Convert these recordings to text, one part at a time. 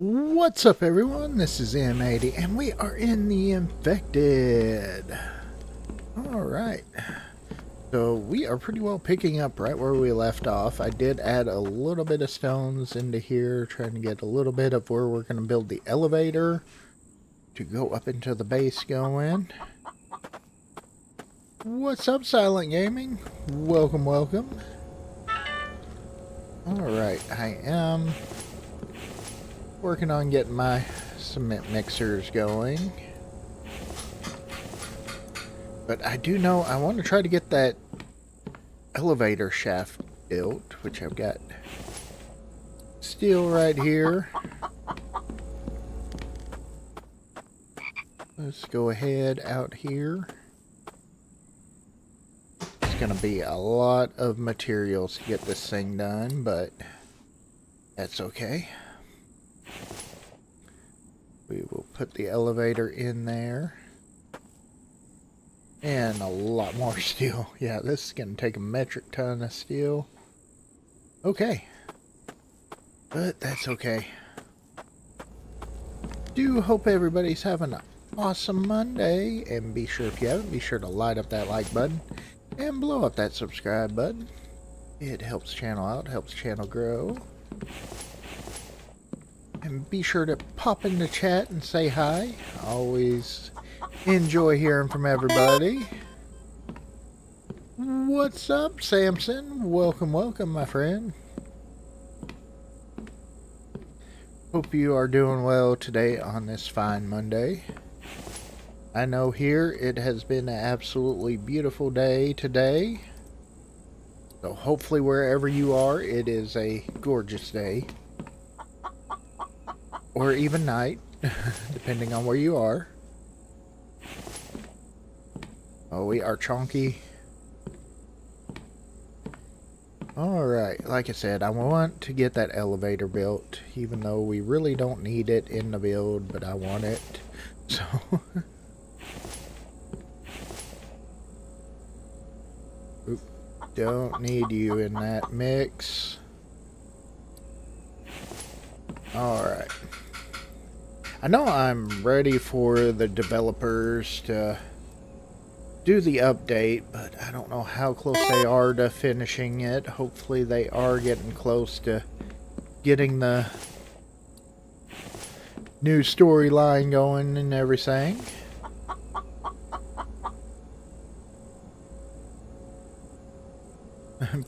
What's up, everyone? This is M80 and we are in the Infected. Alright, so we are pretty well picking up right where we left off. I did add a little bit of stones into here, trying to get a little bit of where we're going to build the elevator to go up into the base going. What's up, Silent Gaming? Welcome, welcome. Alright, I am working on getting my cement mixers going. But I do know I want to try to get that elevator shaft built, which I've got steel right here. Let's go ahead out here. It's going to be a lot of materials to get this thing done, but that's okay. We will put the elevator in there. And a lot more steel. Yeah, this is going to take a metric ton of steel. Okay. But that's okay. Do hope everybody's having an awesome Monday. And be sure, if you haven't, be sure to light up that like button. And blow up that subscribe button. It helps channel out, helps channel grow. And be sure to pop in the chat and say hi. Always enjoy hearing from everybody. What's up, Samson? Welcome, welcome, my friend. Hope you are doing well today on this fine Monday. I know here it has been an absolutely beautiful day today. So hopefully wherever you are, it is a gorgeous day. Or even night, depending on where you are. Oh, we are chonky. Alright, like I said, I want to get that elevator built, even though we really don't need it in the build, but I want it. So, oop, don't need you in that mix. Alright. I know I'm ready for the developers to do the update, but I don't know how close they are to finishing it. Hopefully they are getting close to getting the new storyline going and everything.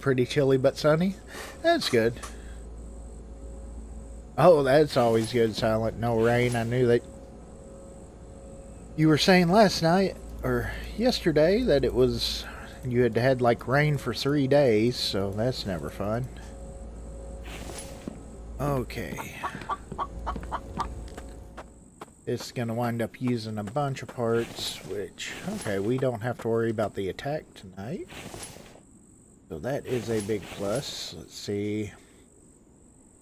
Pretty chilly but sunny. That's good. Oh, that's always good, Silent. No rain. I knew that you were saying last night or yesterday that it was, you had had like rain for 3 days, so that's never fun. Okay. It's gonna wind up using a bunch of parts, which, okay, we don't have to worry about the attack tonight. So that is a big plus. Let's see.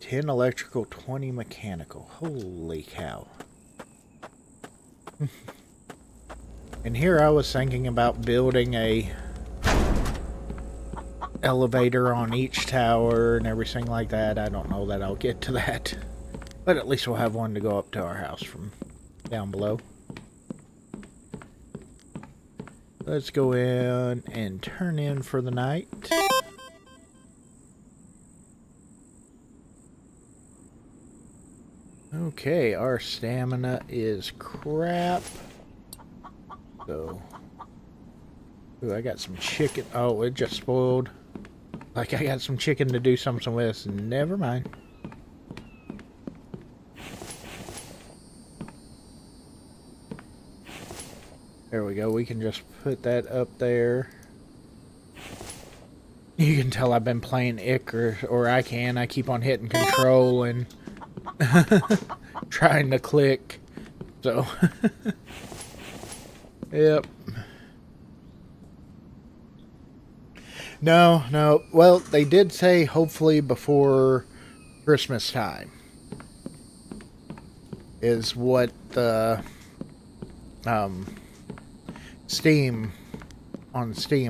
10 electrical, 20 mechanical. Holy cow. And here I was thinking about building a elevator on each tower and everything like that. I don't know that I'll get to that. But at least we'll have one to go up to our house from down below. Let's go in and turn in for the night. Okay, our stamina is crap. So, ooh, I got some chicken. Oh, it just spoiled. Like I got some chicken to do something with. Never mind. There we go. We can just put that up there. You can tell I've been playing Ick, or I can. I keep on hitting control and trying to click. So, yep. No. Well, they did say hopefully before Christmas time is what the Steam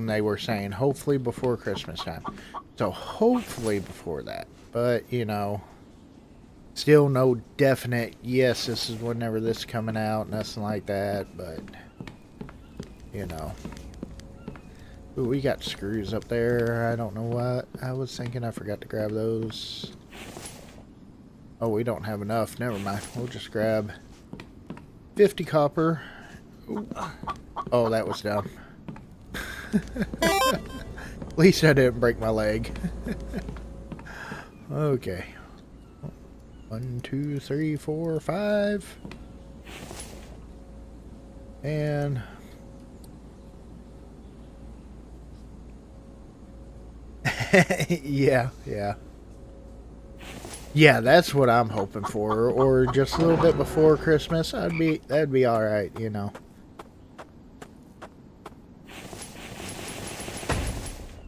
they were saying. Hopefully before Christmas time. So hopefully before that. But, you know, Still no definite, yes, this is whenever this is coming out, nothing like that, but, you know. Ooh, we got screws up there. I don't know what I was thinking. I forgot to grab those. Oh, we don't have enough. Never mind. We'll just grab 50 copper. Ooh. Oh, that was dumb. At least I didn't break my leg. Okay. 1, 2, 3, 4, 5. And yeah. Yeah, that's what I'm hoping for. Or just a little bit before Christmas. That'd be alright, you know.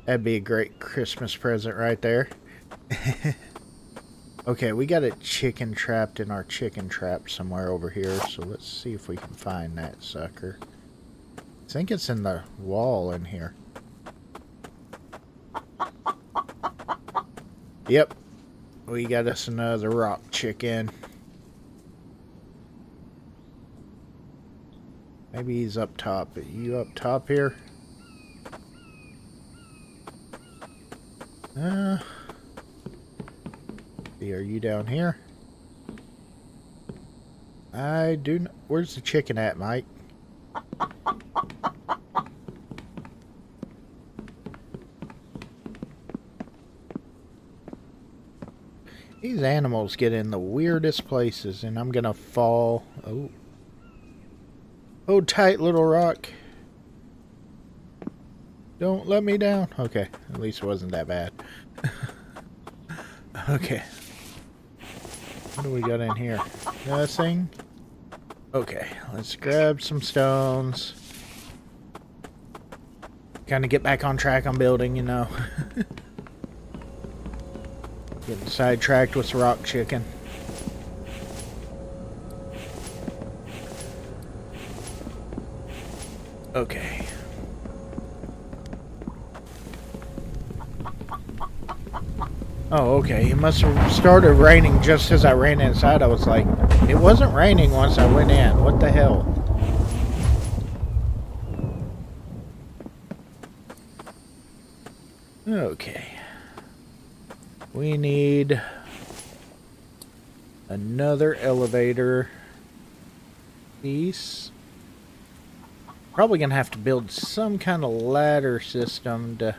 That'd be a great Christmas present right there. Okay, we got a chicken trapped in our chicken trap somewhere over here, so let's see if we can find that sucker. I think it's in the wall in here. Yep. We got us another rock chicken. Maybe he's up top. Are you up top here? Are you down here? I do not. Where's the chicken at, Mike? These animals get in the weirdest places, and I'm gonna fall. Oh. Oh, tight little rock. Don't let me down. Okay, at least it wasn't that bad. Okay. What do we got in here? Nothing? Okay, let's grab some stones. Kind of get back on track on building, you know. Getting sidetracked with the rock chicken. Okay. Oh, okay. It must have started raining just as I ran inside. I was like, it wasn't raining once I went in. What the hell? Okay. We need another elevator piece. Probably gonna have to build some kind of ladder system to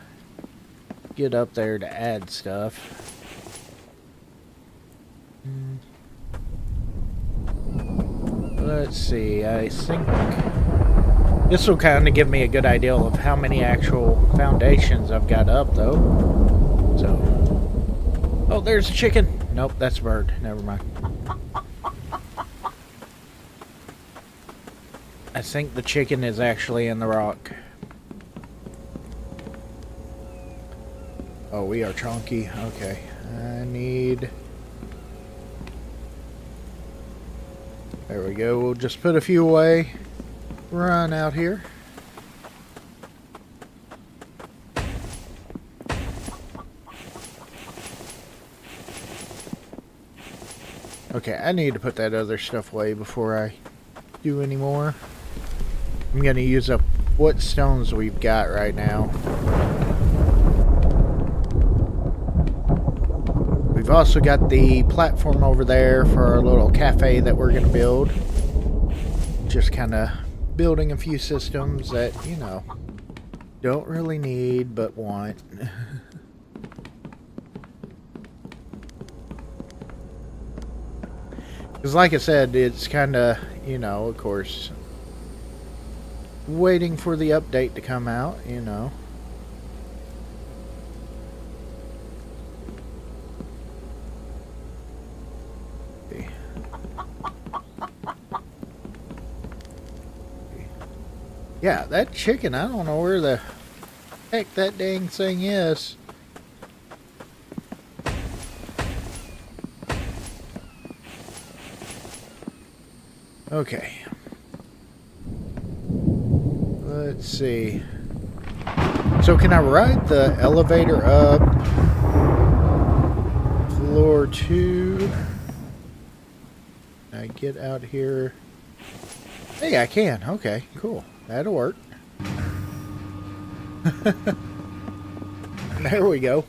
get up there to add stuff. Let's see, I think this will kind of give me a good idea of how many actual foundations I've got up, though. So, oh, there's a chicken. Nope, that's a bird. Never mind. I think the chicken is actually in the rock. Oh, we are chunky. Okay. I need... There we go. We'll just put a few away. Run out here. Okay, I need to put that other stuff away before I do any more. I'm going to use up what stones we've got right now. We've also got the platform over there for our little cafe that we're going to build. Just kind of building a few systems that, you know, don't really need but want. Because like I said, it's kind of, you know, of course, waiting for the update to come out, you know. Yeah, that chicken, I don't know where the heck that dang thing is. Okay. Let's see. So can I ride the elevator up floor 2? I get out here? Hey, I can. Okay, cool. That'll work. There we go.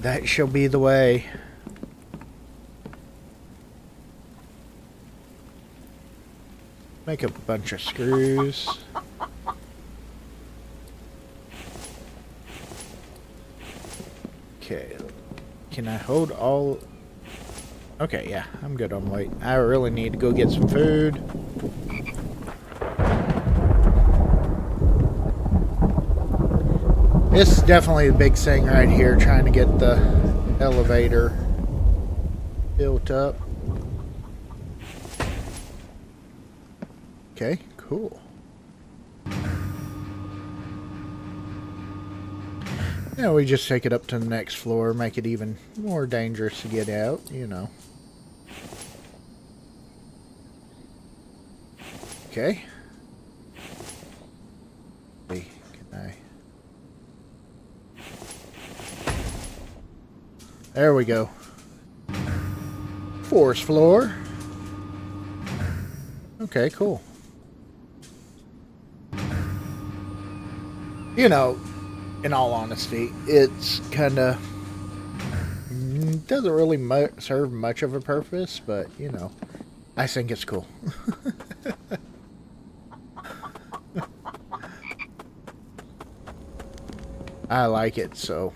That shall be the way. Make a bunch of screws. Okay. Can I hold all... Okay, yeah, I'm good on weight. I really need to go get some food. This is definitely the big thing right here, trying to get the elevator built up. Okay, cool. Now we just take it up to the next floor, make it even more dangerous to get out, you know. Okay. See, can I... There we go. Fourth floor. Okay, cool. You know, in all honesty, it's kind of doesn't really serve much of a purpose, but you know, I think it's cool. I like it, so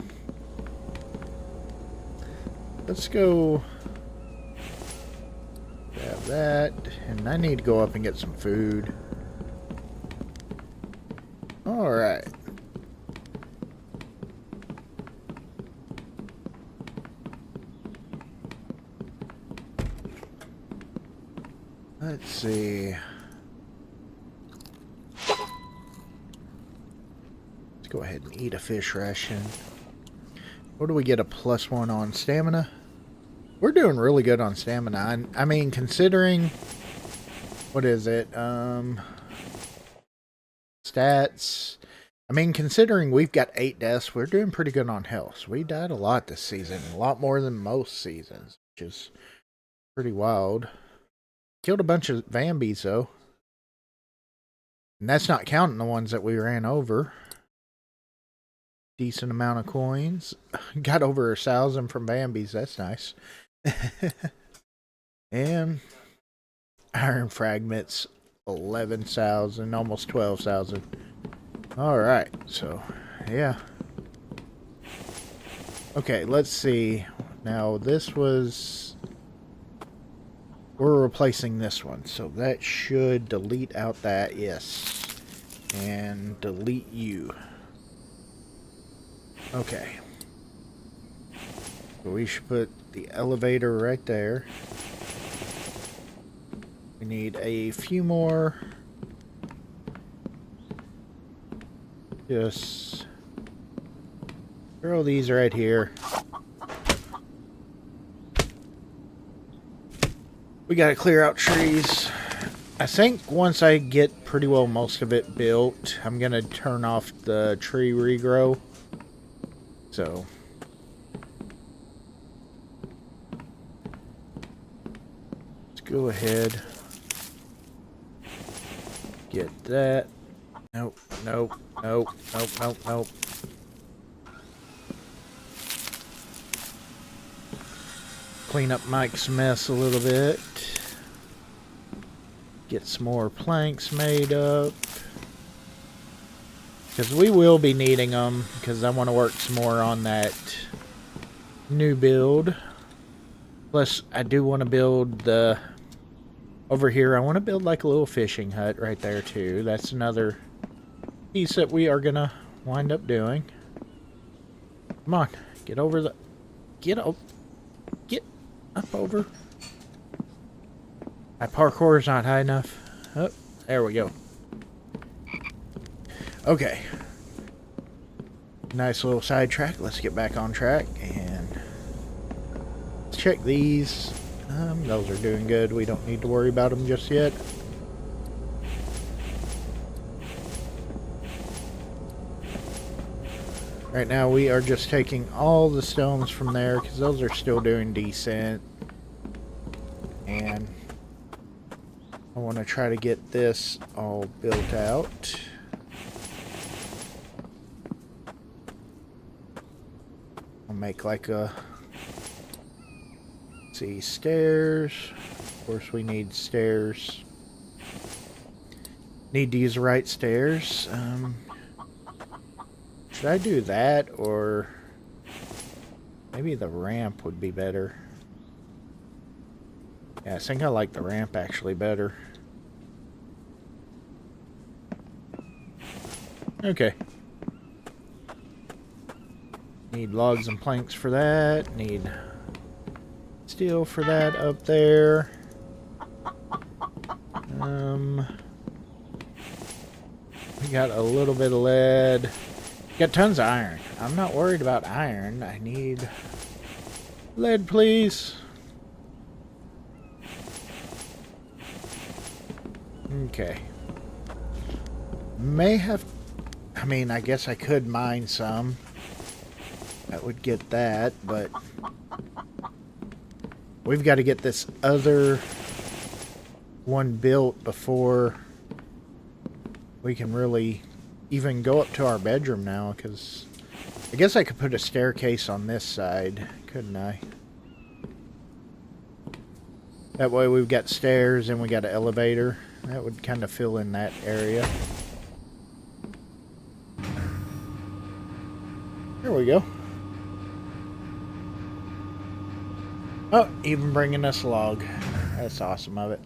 let's go grab that, and I need to go up and get some food. All right. Let's see. Let's go ahead and eat a fish ration. What do we get? A +1 on stamina? We're doing really good on stamina. I mean, considering... What is it? Stats. I mean, considering we've got 8 deaths, we're doing pretty good on health. We died a lot this season. A lot more than most seasons, which is pretty wild. Killed a bunch of Vambies, though. And that's not counting the ones that we ran over. Decent amount of coins. Got over 1,000 from Vambies. That's nice. And iron fragments, 11,000, almost 12,000. Alright, so, yeah. Okay, let's see. Now, this was... We're replacing this one, so that should delete out that, yes. And delete you. Okay. So we should put the elevator right there. We need a few more. Just throw these right here. We gotta clear out trees. I think once I get pretty well most of it built, I'm gonna turn off the tree regrow. So let's go ahead. Get that. Nope, nope, nope, nope, nope, nope. Clean up Mike's mess a little bit. Get some more planks made up. Because we will be needing them. Because I want to work some more on that new build. Plus, I do want to build the... Over here, I want to build like a little fishing hut right there too. That's another piece that we are going to wind up doing. Come on. Get over the... Get up. Get up over. My parkour is not high enough. Oh, there we go. Okay. Nice little sidetrack. Let's get back on track and let's check these. Those are doing good. We don't need to worry about them just yet. Right now we are just taking all the stones from there because those are still doing decent. And I want to try to get this all built out. I'll make like a, see, stairs. Of course we need stairs. Need to use the right stairs. Should I do that, or maybe the ramp would be better? Yeah, I think I like the ramp actually better. Okay. Need logs and planks for that. Need steel for that up there. We got a little bit of lead. Got tons of iron. I'm not worried about iron. I need lead, please. Okay. May have... I mean, I guess I could mine some. That would get that, but... we've got to get this other one built before we can really even go up to our bedroom now, because I guess I could put a staircase on this side, couldn't I? That way we've got stairs and we got an elevator. That would kind of fill in that area. There we go. Oh, even bringing us a log. That's awesome of it.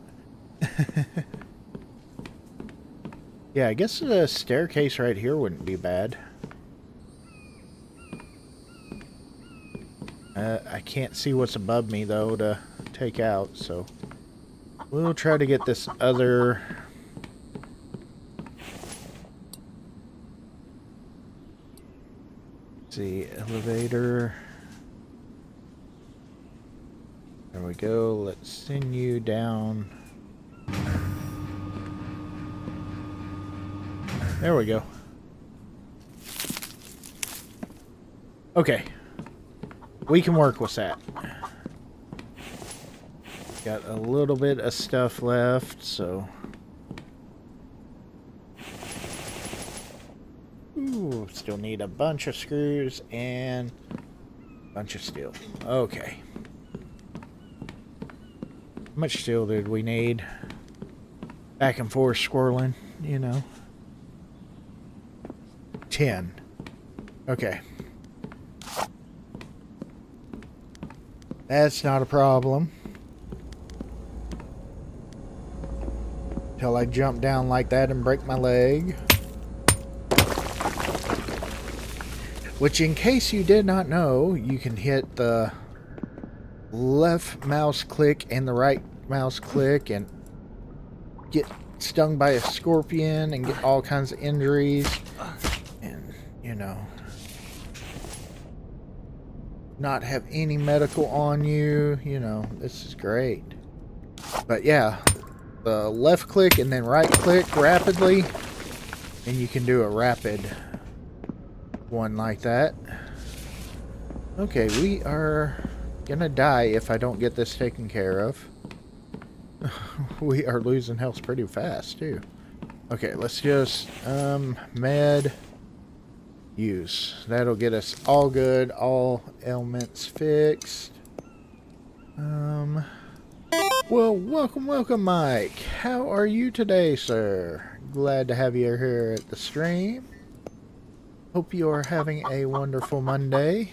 Yeah, I guess the staircase right here wouldn't be bad. I can't see what's above me, though, to take out, so we'll try to get this other... let's see, elevator. There we go. Let's send you down. There we go. Okay. We can work with that. Got a little bit of stuff left, so... ooh, still need a bunch of screws and a bunch of steel. Okay. How much steel did we need? Back and forth squirreling, you know. 10. Okay. That's not a problem. Till I jump down like that and break my leg. Which, in case you did not know, you can hit the left mouse click and the right mouse click and get stung by a scorpion and get all kinds of injuries. And, you know, not have any medical on you. You know, this is great. But yeah, the left click and then right click rapidly, and you can do a rapid one like that. Okay, we are gonna die if I don't get this taken care of. We are losing health pretty fast too. Okay, let's just med use. That'll get us all good, all ailments fixed. Well, welcome Mike. How are you today, sir? Glad to have you here at the stream. Hope you are having a wonderful Monday.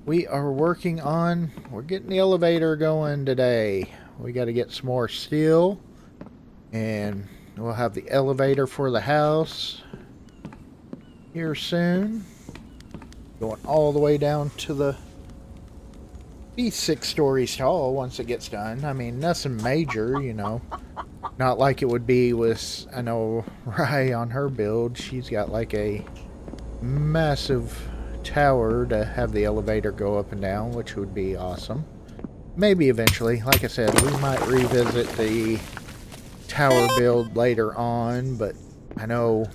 We are working on, we're getting the elevator going today. We got to get some more steel, and we'll have the elevator for the house here soon. Going all the way down to the, be 6 stories tall once it gets done. I mean, nothing major, you know. Not like it would be with, I know, Rye on her build. She's got like a massive tower to have the elevator go up and down, which would be awesome. Maybe eventually. Like I said, we might revisit the tower build later on, but I know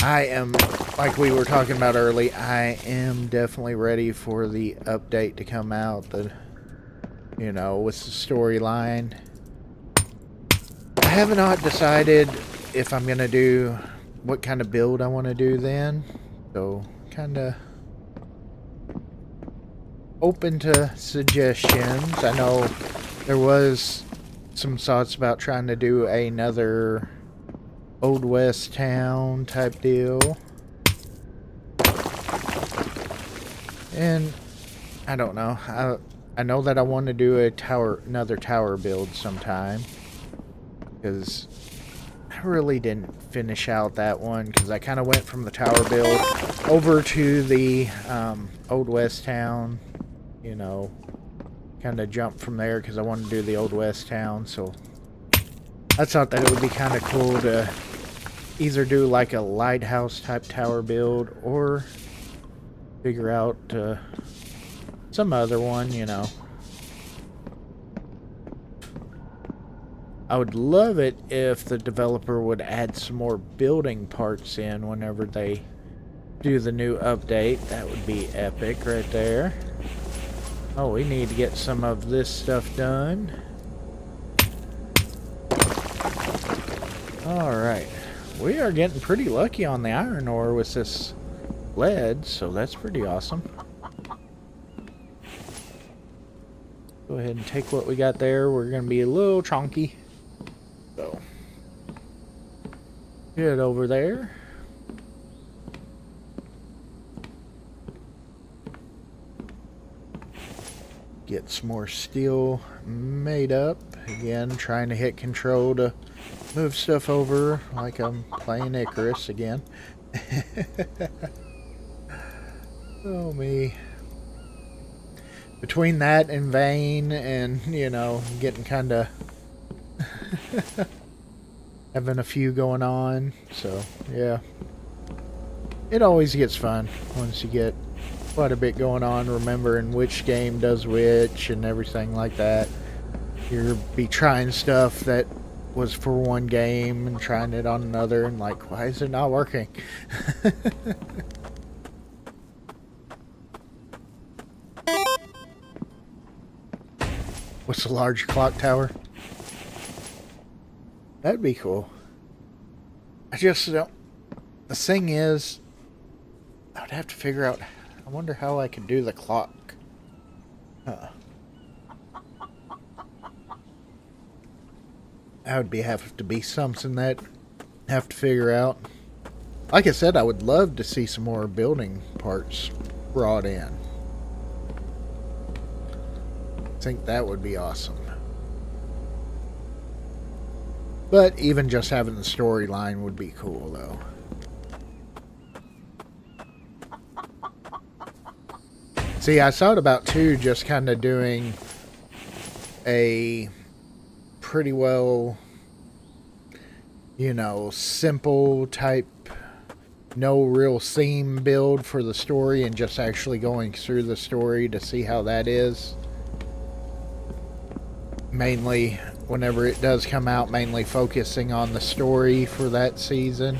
I am like we were talking about early, I am definitely ready for the update to come out. The, you know, with the storyline. I have not decided if I'm gonna do what kind of build I want to do then. So, kind of open to suggestions. I know there was some thoughts about trying to do another Old West town type deal. And I don't know. I know that I want to do another tower build sometime, because I really didn't finish out that one, because I kind of went from the tower build over to the Old West town, you know, kind of jumped from there because I wanted to do the Old West town. So I thought that it would be kind of cool to either do like a lighthouse type tower build or figure out some other one, you know. I would love it if the developer would add some more building parts in whenever they do the new update. That would be epic right there. Oh, we need to get some of this stuff done. Alright. We are getting pretty lucky on the iron ore with this lead, so that's pretty awesome. Go ahead and take what we got there. We're going to be a little chunky. So, get over there. Get some more steel made up. Again, trying to hit control to move stuff over like I'm playing Icarus again. Oh, me. Between that and Vane and, you know, getting kind of having a few going on. So, yeah. It always gets fun once you get quite a bit going on, remembering which game does which and everything like that. You'll be trying stuff that was for one game and trying it on another and like, why is it not working? What's a large clock tower? That'd be cool. I just don't... The thing is, I would have to figure out... I wonder how I could do the clock. That would have to be something that I have to figure out. Like I said, I would love to see some more building parts brought in. I think that would be awesome. But even just having the storyline would be cool, though. See, I thought about, too, just kind of doing a pretty well, you know, simple type, no real theme build for the story and just actually going through the story to see how that is. Mainly, whenever it does come out, mainly focusing on the story for that season.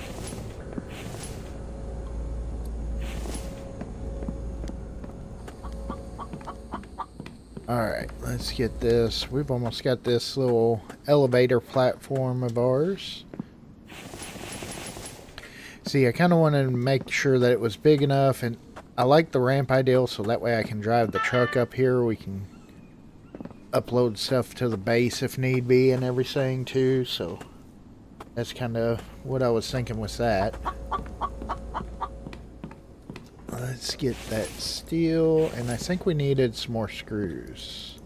Alright, let's get this. We've almost got this little elevator platform of ours. See, I kind of wanted to make sure that it was big enough, and I like the ramp ideal, so that way I can drive the truck up here. We can upload stuff to the base if need be and everything too, so that's kind of what I was thinking with that. Let's get that steel, and I think we needed some more screws.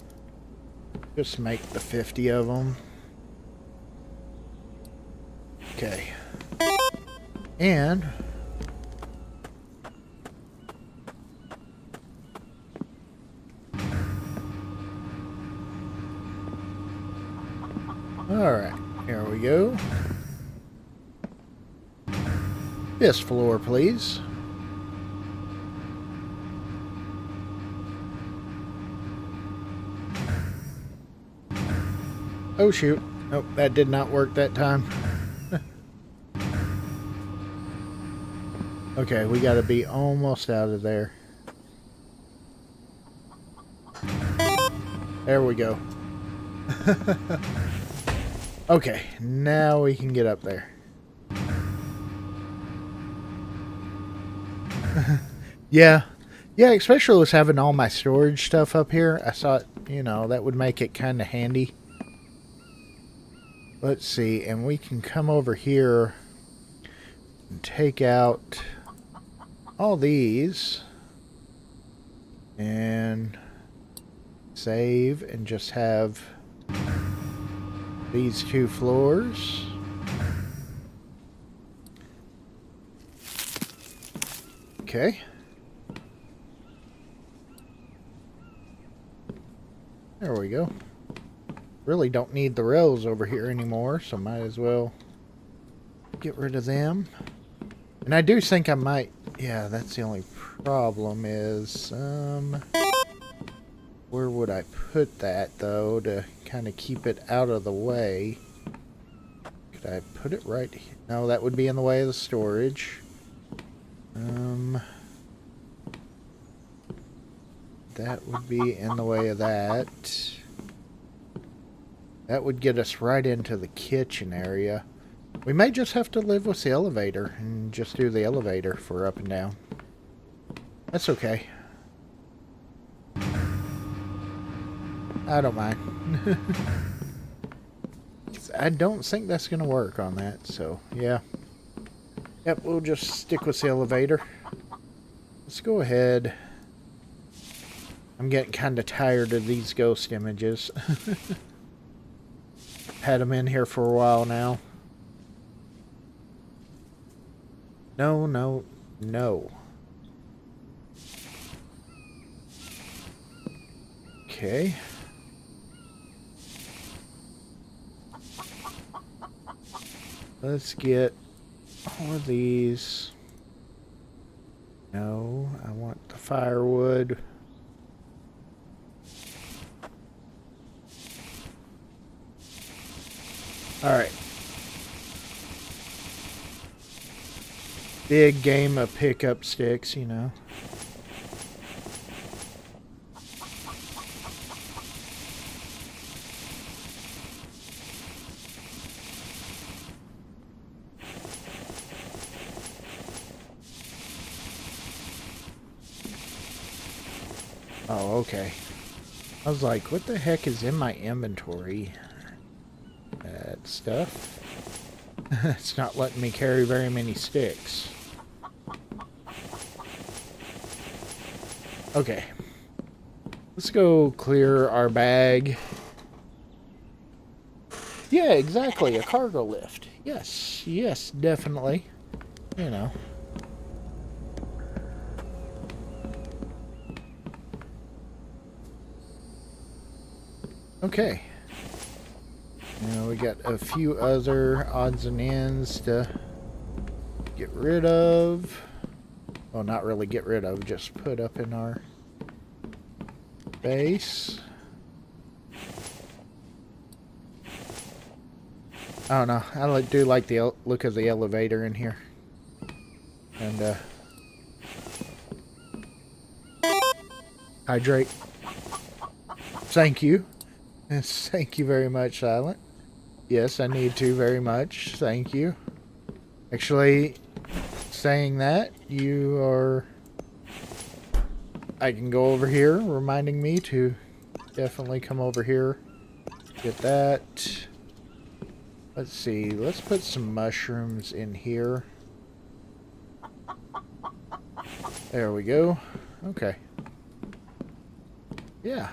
Just make the 50 of them. Okay. And alright, here we go. This floor, please. Oh shoot. Nope, that did not work that time. Okay, we gotta be almost out of there. There we go. Okay, now we can get up there. Yeah. Yeah, especially with having all my storage stuff up here. I thought, you know, that would make it kind of handy. Let's see, and we can come over here and take out all these and save and just have these 2 floors. Okay. There we go. Really don't need the rails over here anymore, so might as well get rid of them. And I do think I might... Yeah, that's the only problem is... where would I put that, though, to kind of keep it out of the way? Could I put it right here? No, that would be in the way of the storage. That would be in the way of that. That would get us right into the kitchen area. We may just have to live with the elevator and just do the elevator for up and down. That's okay. I don't mind. I don't think that's going to work on that, so yeah. Yep, we'll just stick with the elevator. Let's go ahead. I'm getting kind of tired of these ghost images. Had them in here for a while now. No, no, no. Okay. Let's get all of these. No, I want the firewood. Alright. Big game of pickup sticks, you know. Oh, okay. I was like, what the heck is in my inventory? That stuff. It's not letting me carry very many sticks. Okay. Let's go clear our bag. Yeah, exactly. A cargo lift. Yes, yes, definitely. You know. Okay. Now we got a few other odds and ends to get rid of. Well, not really get rid of, just put up in our base. I don't know. I do like the look of the elevator in here. And, hydrate. Thank you. Yes, thank you very much, Silent. Yes, I need to very much. Thank you. Actually, saying that, you are... I can go over here, reminding me to definitely come over here. Get that. Let's see. Let's put some mushrooms in here. There we go. Okay. Yeah.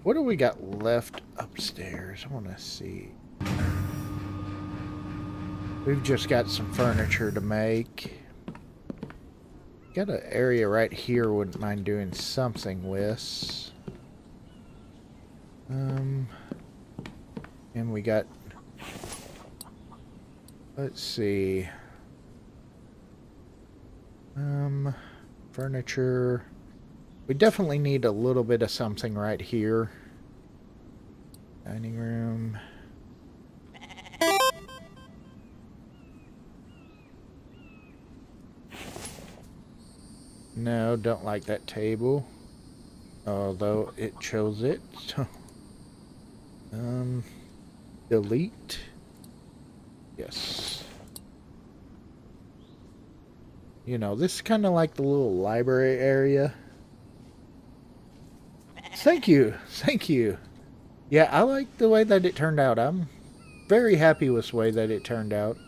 What do we got left upstairs? I want to see. We've just got some furniture to make. Got an area right here wouldn't mind doing something with. And we got... Let's see. Furniture. We definitely need a little bit of something right here. Dining room. No, don't like that table. Although it chose it. So, delete. Yes. You know, this is kind of like the little library area. Thank you. Thank you. Yeah, I like the way that it turned out. I'm very happy with the way that it turned out.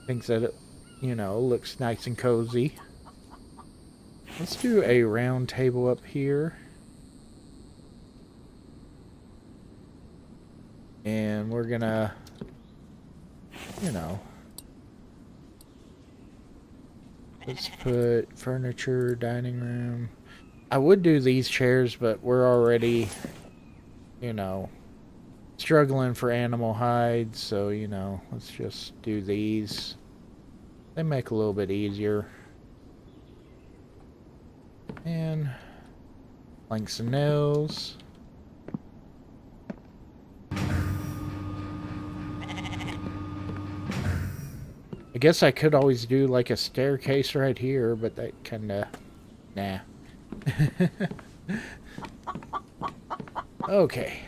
Thinks that it, you know, looks nice and cozy. Let's do a round table up here. And we're gonna, you know, let's put furniture, dining room. I would do these chairs, but we're already, you know, struggling for animal hides. So, you know, let's just do these. They make a little bit easier. And planks and nails. I guess I could always do like a staircase right here, but that kinda... Nah. Okay.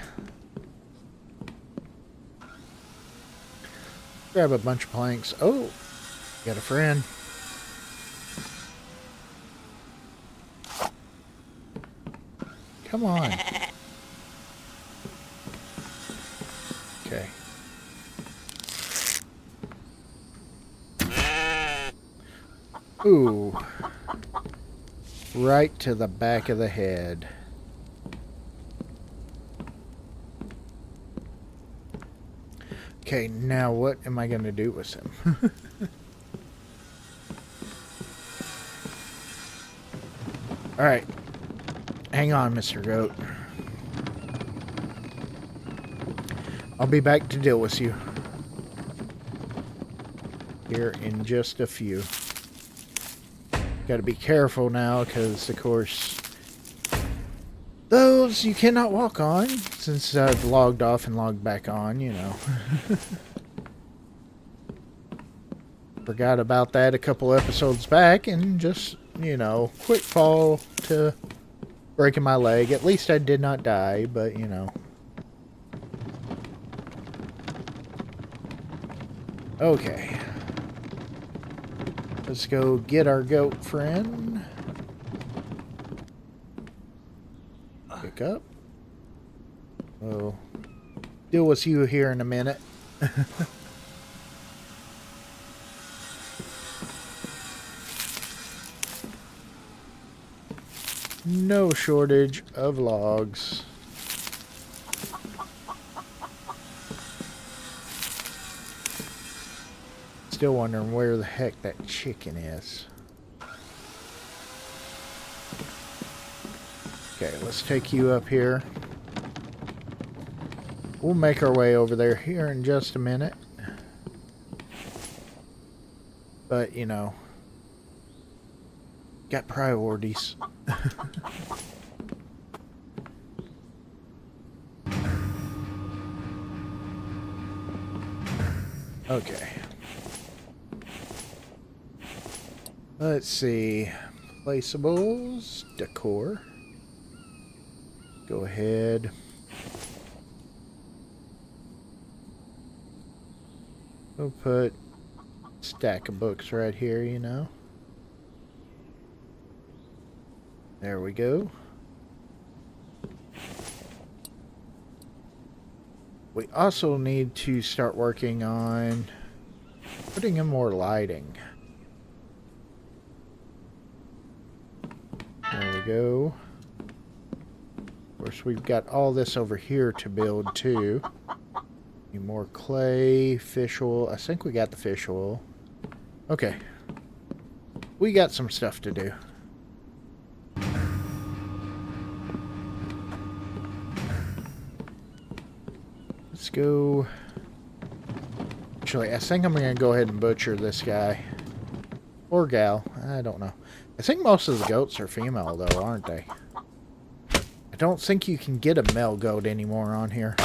Grab a bunch of planks. Oh! Got a friend. Come on. Okay. Ooh. Right to the back of the head. Okay, now what am I going to do with him? Alright. Hang on, Mr. Goat. I'll be back to deal with you. Here in just a few. Gotta be careful now, because, of course, those you cannot walk on, since I've logged off and logged back on, you know. Forgot about that a couple episodes back, and just, you know, quick fall to breaking my leg. At least I did not die, but, you know. Okay. Let's go get our goat friend. Pick up. We'll deal with you here in a minute. No shortage of logs. Still wondering where the heck that chicken is. Okay, let's take you up here. We'll make our way over there here in just a minute. But, you know, got priorities. Okay. Let's see. Placeables. Decor. Go ahead. We'll put a stack of books right here, you know. There we go. We also need to start working on putting in more lighting. There we go. Of course, we've got all this over here to build too. Need more clay, fish oil. I think we got the fish oil. Okay. We got some stuff to do. Let's go. Actually, I think I'm going to go ahead and butcher this guy. Or gal. I don't know. I think most of the goats are female, though, aren't they? I don't think you can get a male goat anymore on here.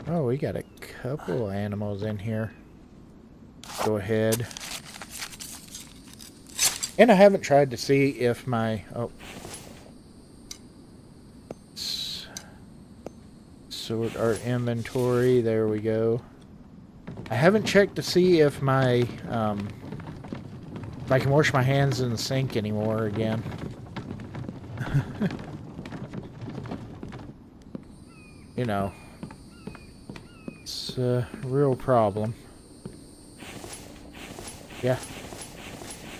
Oh, we got a couple animals in here. go ahead. And I haven't tried to see if my... Oh. Sort our inventory. There we go. I haven't checked to see if my... if I can wash my hands in the sink anymore again. You know. It's a real problem. Yeah.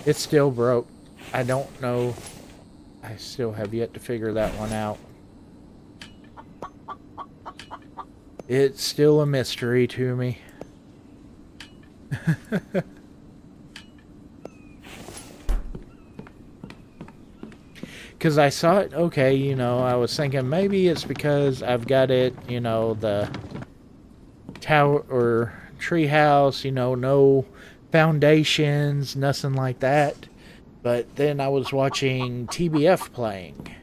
It's still broke. I don't know. I still have yet to figure that one out. It's still a mystery to me. Because I saw it, okay, you know, I was thinking maybe it's because I've got it, you know, the tower or treehouse, you know, no foundations, nothing like that. But then I was watching TBF playing,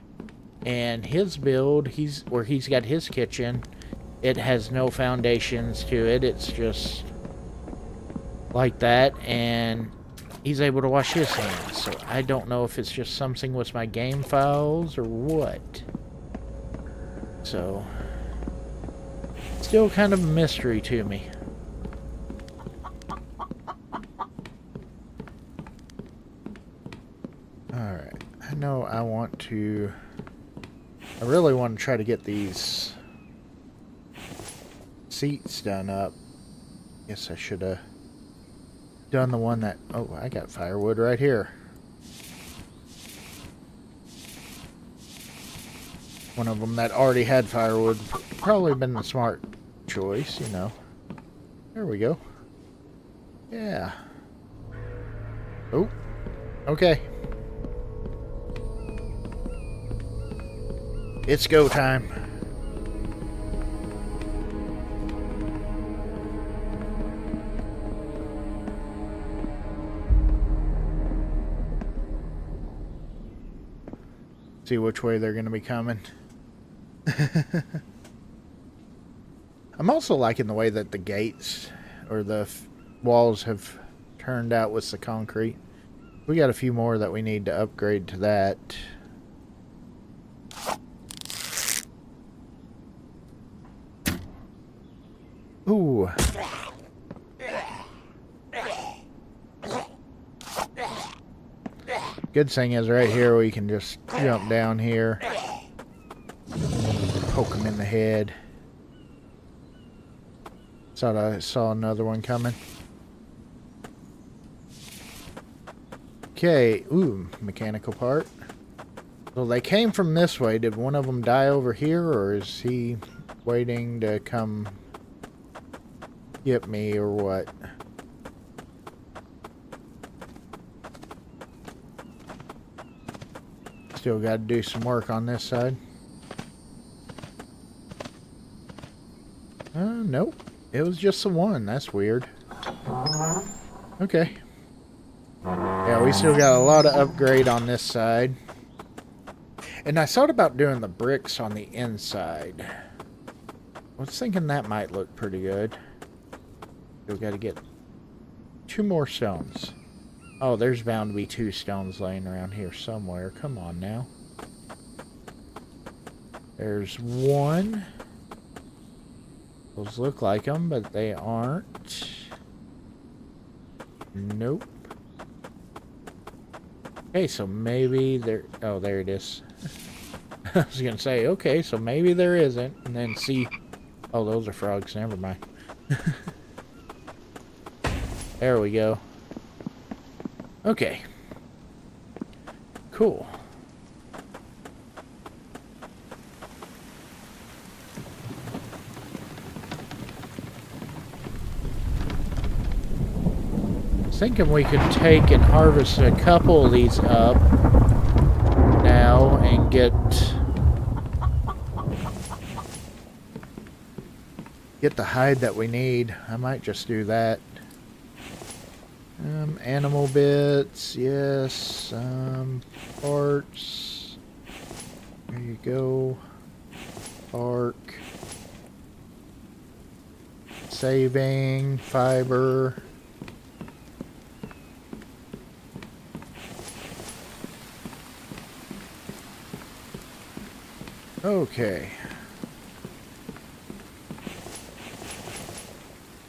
and his build, he's got his kitchen, it has no foundations to it. It's just like that, and he's able to wash his hands. So I don't know if it's just something with my game files or what. So still kind of a mystery to me. Alright, I know I really want to try to get these seats done up. Guess I should have done the one that... Oh, I got firewood right here. One of them that already had firewood. Probably been the smart choice, you know. There we go. Yeah. Oh. Okay. It's go time. See which way they're going to be coming. I'm also liking the way that the gates or the walls have turned out with the concrete. We got a few more that we need to upgrade to that. Ooh. Good thing is right here we can just jump down here, poke him in the head. Thought I saw another one coming. Okay, ooh, mechanical part. Well, they came from this way. Did one of them die over here, or is he waiting to come get me, or what? Still got to do some work on this side. Nope. It was just the one. That's weird. Okay. Yeah, we still got a lot of upgrade on this side. And I thought about doing the bricks on the inside. I was thinking that might look pretty good. Still got to get 2 more stones. Oh, there's bound to be 2 stones laying around here somewhere. Come on now. There's 1. Those look like them, but they aren't. Nope. Okay, so maybe there... Oh, there it is. I was going to say, okay, so maybe there isn't. And then see... Oh, those are frogs. Never mind. There we go. Okay. Cool. Thinking we could take and harvest a couple of these up now and get the hide that we need. I might just do that. Animal bits, yes. Parts. There you go. Bark. Saving. Fiber. Okay.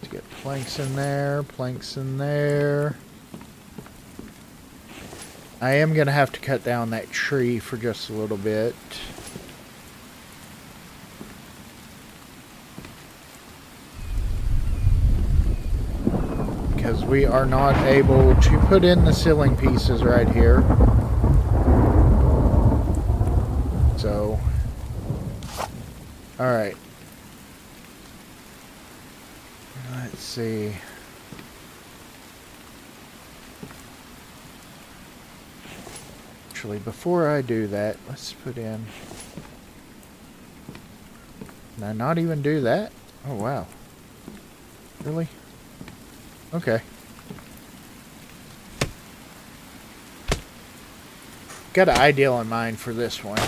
Let's get planks in there, planks in there. I am going to have to cut down that tree for just a little bit. Because we are not able to put in the ceiling pieces right here. So, alright. Let's see. Actually, before I do that, let's put in... Can I not even do that? Oh, wow. Really? Okay. Got an ideal in mind for this one.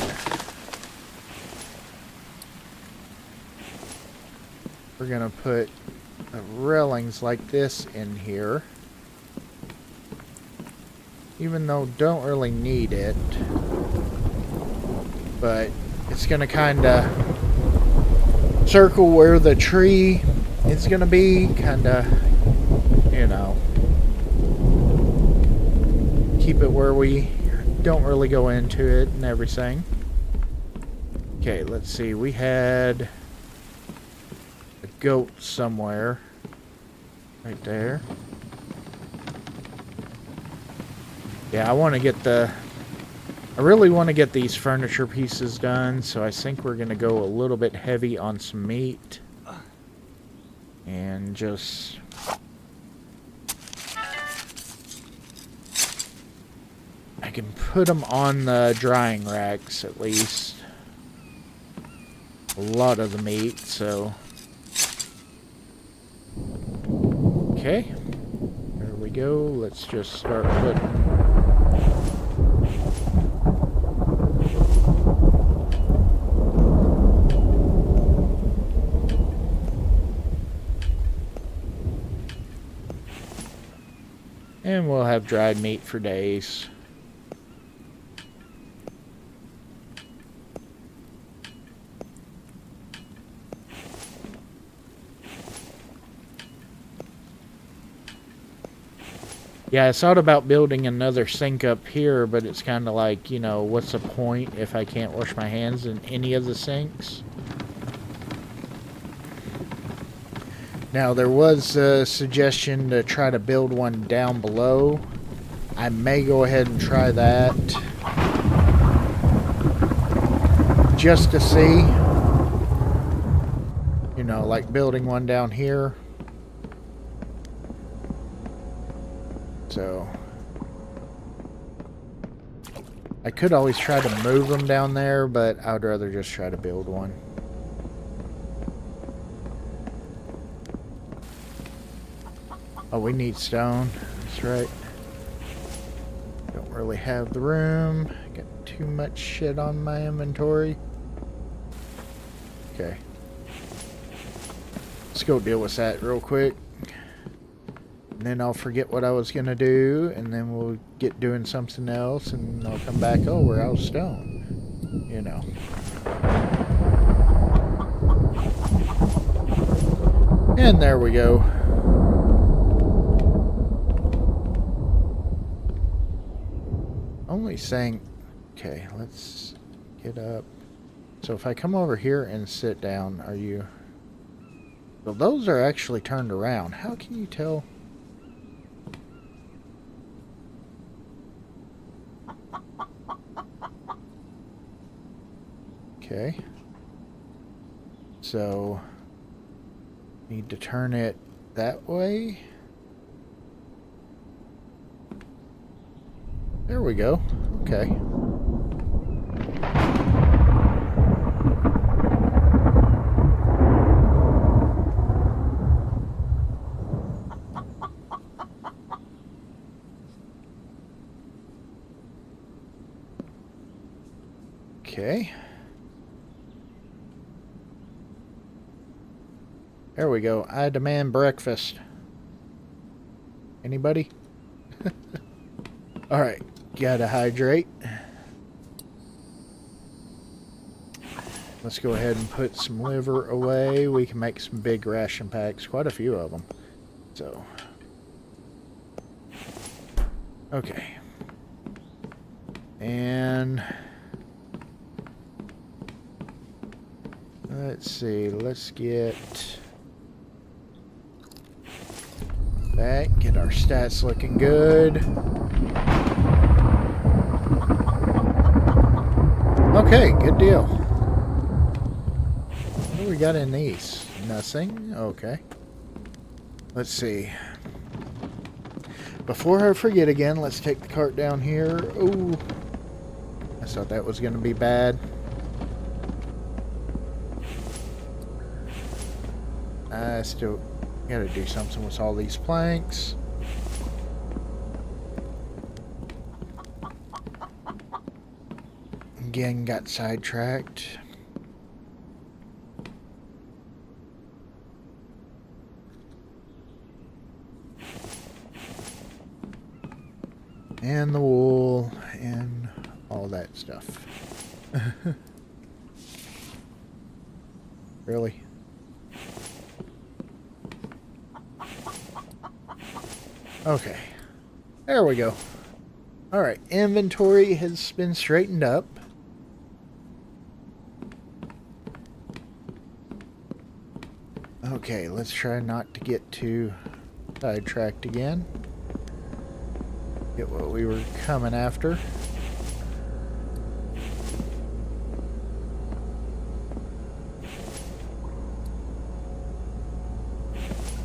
We're gonna put the railings like this in here. Even though don't really need it. But it's gonna kinda circle where the tree is gonna be. Kinda, you know, keep it where we don't really go into it and everything. Okay, let's see. We had a goat somewhere. Right there. Yeah, I want to get the... I really want to get these furniture pieces done, so I think we're going to go a little bit heavy on some meat. And just... I can put them on the drying racks, at least. A lot of the meat, so... Okay. There we go. Let's just start putting... And we'll have dried meat for days. Yeah, I thought about building another sink up here, but it's kind of like, you know, what's the point if I can't wash my hands in any of the sinks? Now, there was a suggestion to try to build one down below. I may go ahead and try that. Just to see. You know, like building one down here. So, I could always try to move them down there, but I would rather just try to build one. Oh, we need stone. That's right. Don't really have the room. Got too much shit on my inventory. Okay. Let's go deal with that real quick. And then I'll forget what I was going to do. And then we'll get doing something else. And I'll come back. Oh, we're out of stone. You know. And there we go. Only saying... Okay, let's get up. So if I come over here and sit down, are you... Well, those are actually turned around. How can you tell... Okay. So, need to turn it that way. There we go. Okay. Okay. There we go. I demand breakfast. Anybody? Alright. Gotta hydrate. Let's go ahead and put some liver away. We can make some big ration packs, quite a few of them. So, okay. And let's see, let's get that, get our stats looking good. Okay, good deal. What do we got in these? Nothing? Okay. Let's see. Before I forget again, let's take the cart down here. Ooh. I thought that was going to be bad. I still got to do something with all these planks. Again, got sidetracked. And the wool and all that stuff. Really? Okay. There we go. Alright, inventory has been straightened up. Okay, let's try not to get too sidetracked again. Get what we were coming after.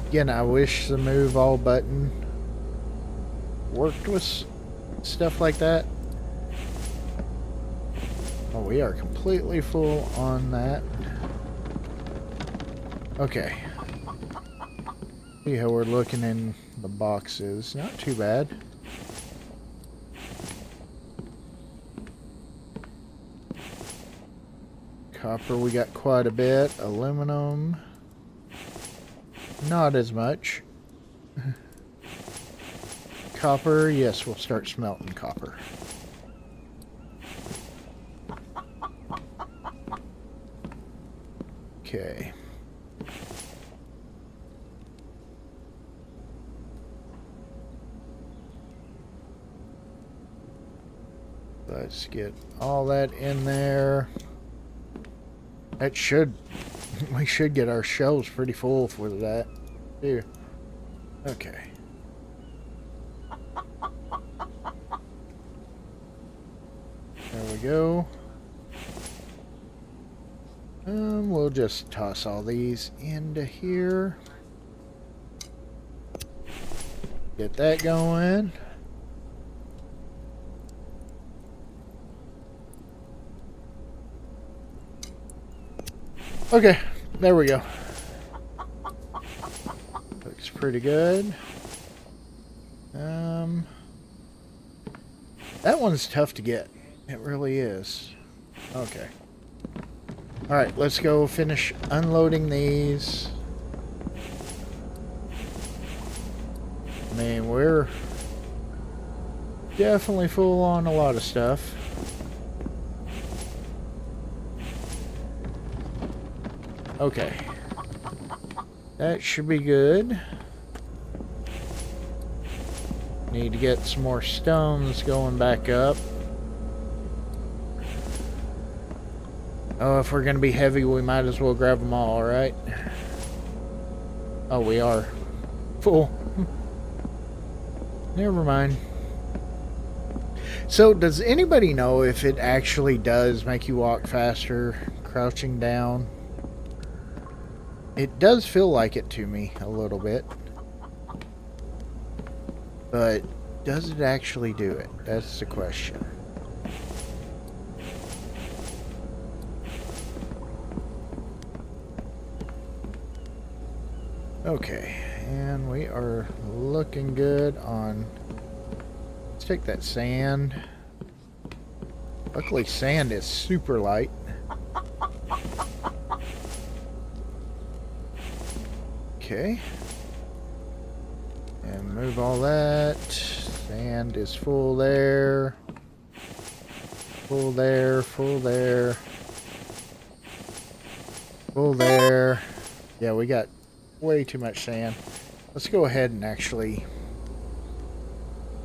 Again, I wish the move all button worked with stuff like that. Oh, we are completely full on that. Okay. See how we're looking in the boxes. Not too bad. Copper, we got quite a bit. Aluminum, not as much. Copper, yes, we'll start smelting copper. Okay. Let's get all that in there. That should, we should get our shelves pretty full for that, too. Okay. There we go. We'll just toss all these into here. Get that going. Okay, there we go. Looks pretty good. That one's tough to get. It really is. Okay. Alright, let's go finish unloading these. I mean, we're definitely full on a lot of stuff. Okay. That should be good. Need to get some more stones going back up. Oh, if we're going to be heavy, we might as well grab them all, right? Oh, we are full. Never mind. So, does anybody know if it actually does make you walk faster crouching down? It does feel like it to me a little bit. But does it actually do it? That's the question. Okay, and we are looking good on... Let's take that sand. Luckily, sand is super light. Okay. And move all that. Sand is full there. Full there, full there. Full there. Yeah, we got way too much sand. Let's go ahead and actually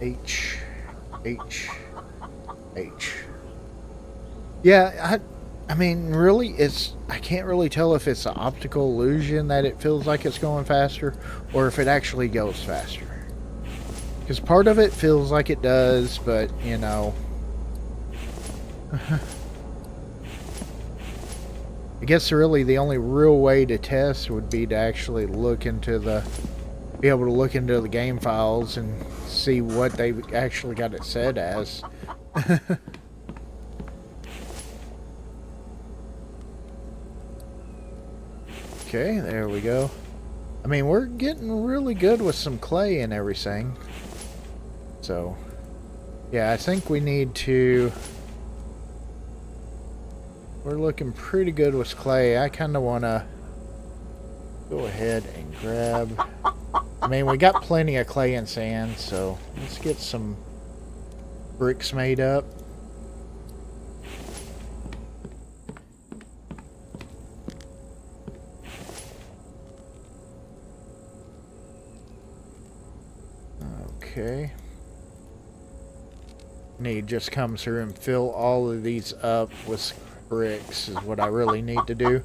H. Yeah, I mean, really, I can't really tell if it's an optical illusion that it feels like it's going faster or if it actually goes faster. Because part of it feels like it does, but, you know. I guess really the only real way to test would be to actually be able to look into the game files and see what they actually got it set as. Okay, there we go. I mean, we're getting really good with some clay and everything. So, yeah, I think we need to... We're looking pretty good with clay. I kind of want to go ahead and grab... I mean, we got plenty of clay and sand, so let's get some bricks made up. Okay. Need just come through and fill all of these up with bricks is what I really need to do.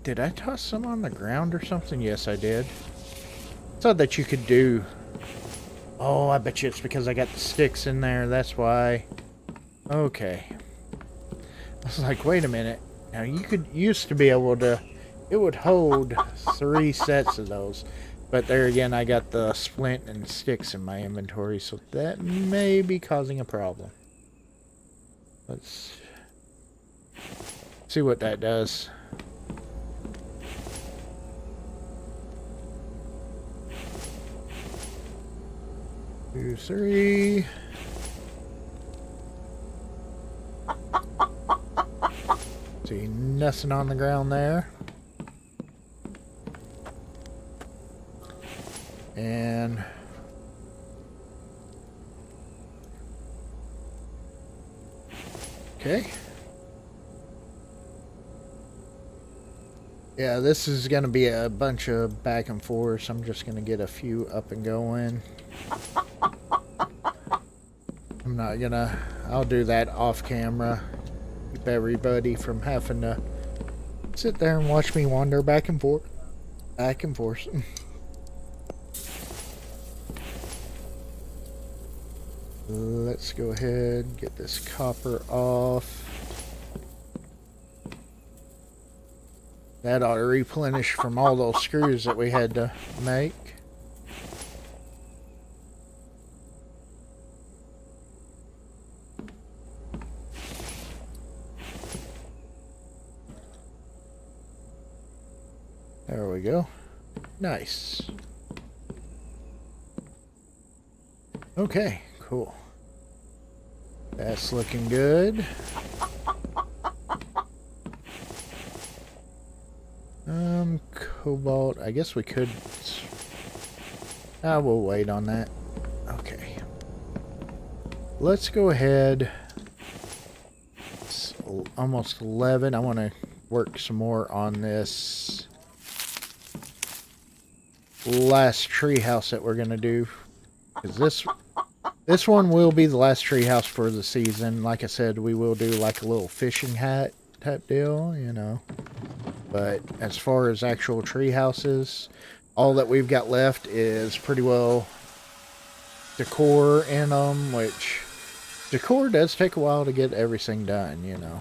Did I toss some on the ground or something? Yes, I did. I thought that you could do... Oh, I bet you it's because I got the sticks in there. That's why. Okay. I was like, wait a minute. Now, used to be able to... It would hold 3 sets of those. But there again, I got the splint and sticks in my inventory, so that may be causing a problem. Let's see what that does. Two, 3. See, nothing on the ground there. And okay. Yeah, this is going to be a bunch of back and forth. I'm just going to get a few up and going. I'm not going to... I'll do that off camera. Keep everybody from having to sit there and watch me wander back and forth. Back and forth. Let's go ahead and get this copper off. That ought to replenish from all those screws that we had to make. There we go. Nice. Okay, cool. That's looking good. Cobalt. I guess we could... we'll wait on that. Okay. Let's go ahead. It's almost 11. I want to work some more on this last treehouse that we're going to do. Because this one will be the last treehouse for the season. Like I said, we will do like a little fishing hat type deal, you know. But as far as actual tree houses, all that we've got left is pretty well decor in them, which decor does take a while to get everything done, you know.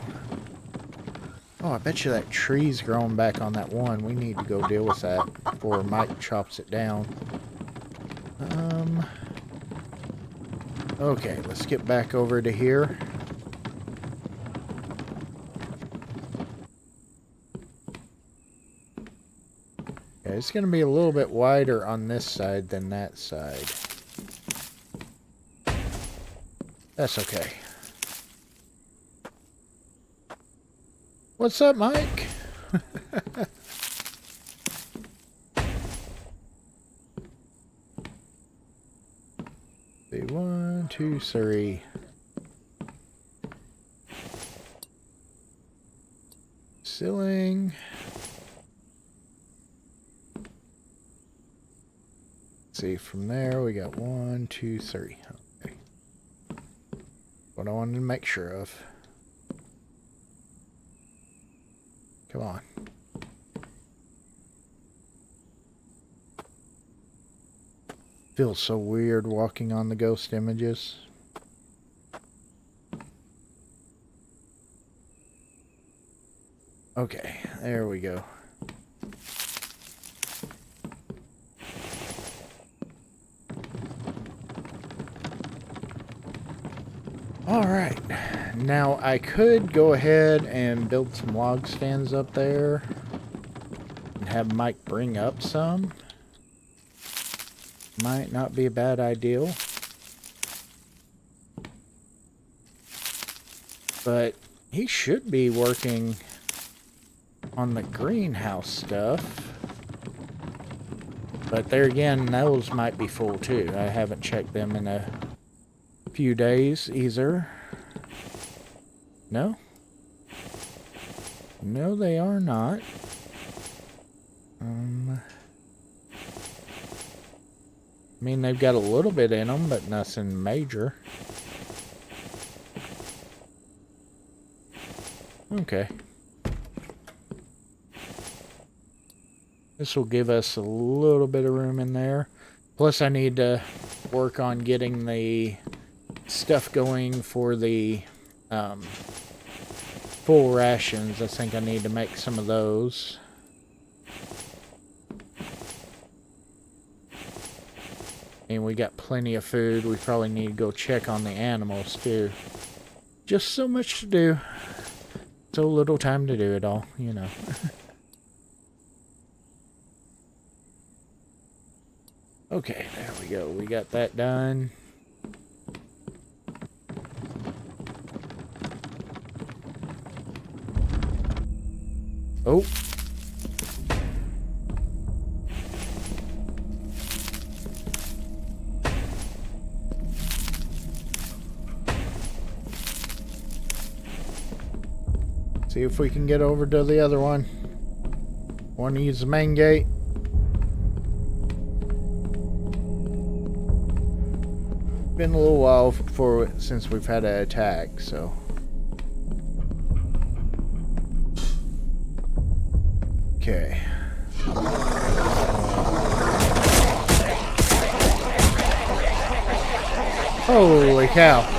Oh, I bet you that tree's growing back on that one. We need to go deal with that before Mike chops it down. Okay, let's get back over to here. Yeah, it's going to be a little bit wider on this side than that side. That's okay. What's up, Mike? See, 1, 2, 3. Ceiling. Let's see, from there we got 1, 2, 3. Okay. What I wanted to make sure of. Come on. Feels so weird walking on the ghost images. Okay, there we go. Alright, now I could go ahead and build some log stands up there and have Mike bring up some. Might not be a bad idea. But he should be working on the greenhouse stuff. But there again, those might be full too. I haven't checked them in a few days either. No? No, they are not. I mean, they've got a little bit in them, but nothing major. Okay. This will give us a little bit of room in there. Plus, I need to work on getting the stuff going for the full rations. I think I need to make some of those. And we got plenty of food. We probably need to go check on the animals too. Just so much to do. So little time to do it all, you know. Okay, there we go. We got that done. Oh. See if we can get over to the other one. Want to use the main gate. Been a little while since we've had an attack, so. Okay. Holy cow.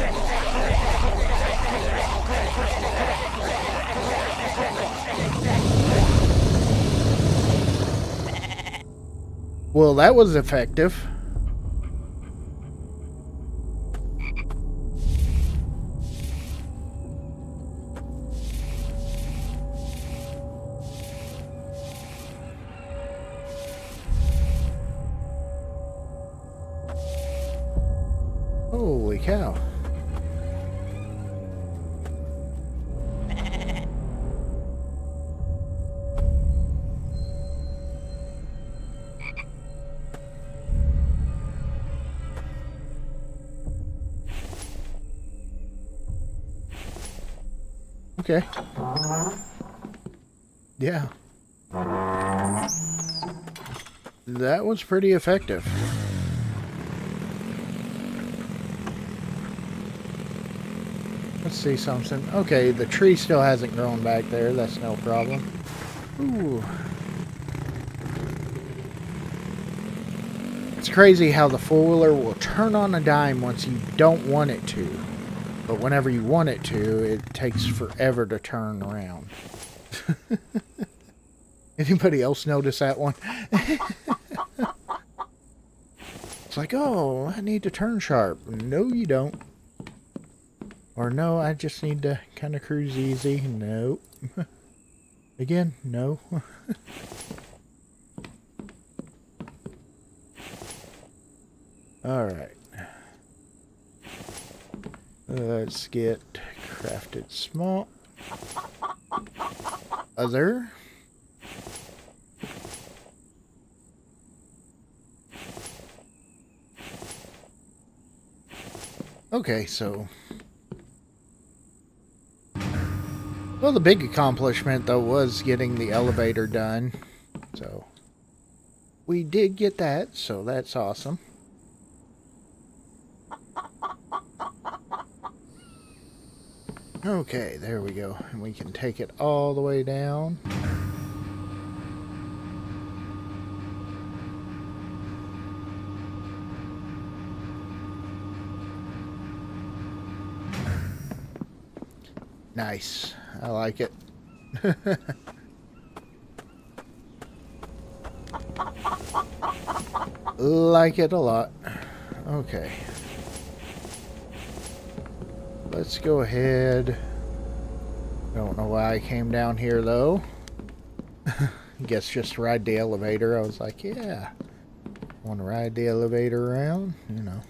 Well, that was effective. Holy cow. Okay. Yeah. That was pretty effective. Let's see something. Okay, the tree still hasn't grown back there. That's no problem. Ooh. It's crazy how the four-wheeler will turn on a dime once you don't want it to. But whenever you want it to, it takes forever to turn around. Anybody else notice that one? It's like, oh, I need to turn sharp. No, you don't. Or no, I just need to kind of cruise easy. No. Again, no. Alright. Let's get crafted small. Other. Okay, so... Well, the big accomplishment, though, was getting the elevator done. So, we did get that, so that's awesome. Okay, there we go. And we can take it all the way down. Nice. I like it. Like it a lot. Okay. Let's go ahead. Don't know why I came down here though. Guess just ride the elevator. I was like, yeah. Want to ride the elevator around? You know.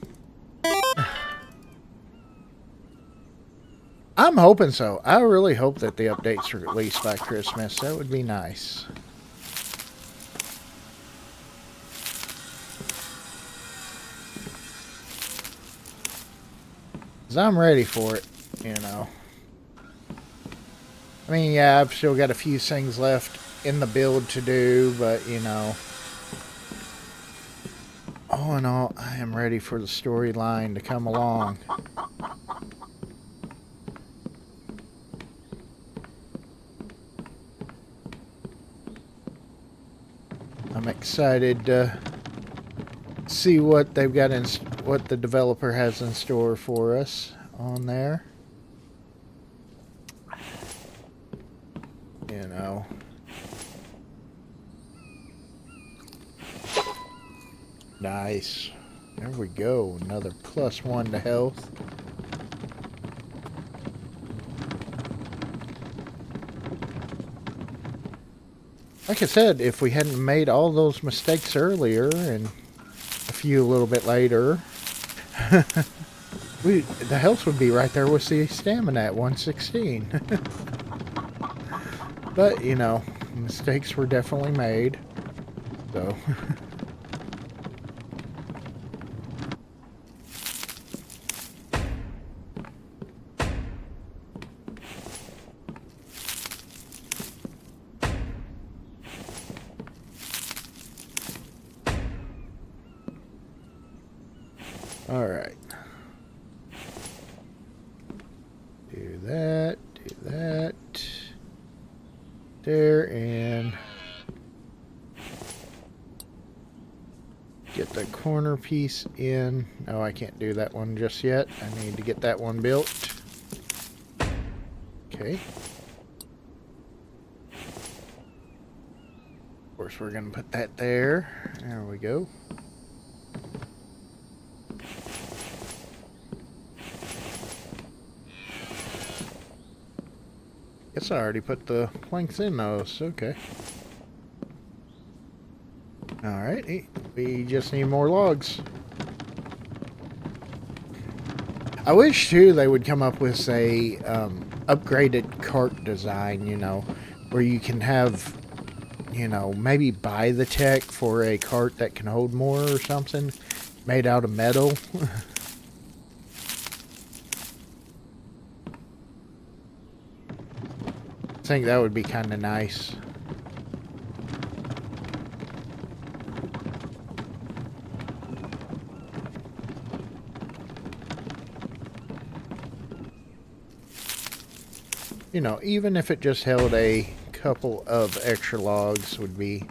I'm hoping so. I really hope that the updates are released by Christmas. That would be nice. Because I'm ready for it, you know. I mean, yeah, I've still got a few things left in the build to do, but, you know. All in all, I am ready for the storyline to come along. I'm excited to see what they've got in, what the developer has in store for us on there. You know. Nice. There we go. Another +1 to health. Like I said, if we hadn't made all those mistakes earlier and a few a little bit later, the health would be right there with the stamina at 116. But, you know, mistakes were definitely made. So... Alright. Do that, there, and get the corner piece in. No, I can't do that one just yet. I need to get that one built. Okay. Of course, we're going to put that there. There we go. Guess I already put the planks in those. Okay. Alright, we just need more logs. I wish, too, they would come up with a upgraded cart design, you know, where you can have, you know, maybe buy the tech for a cart that can hold more or something, made out of metal. I think that would be kind of nice. You know, even if it just held a couple of extra logs would be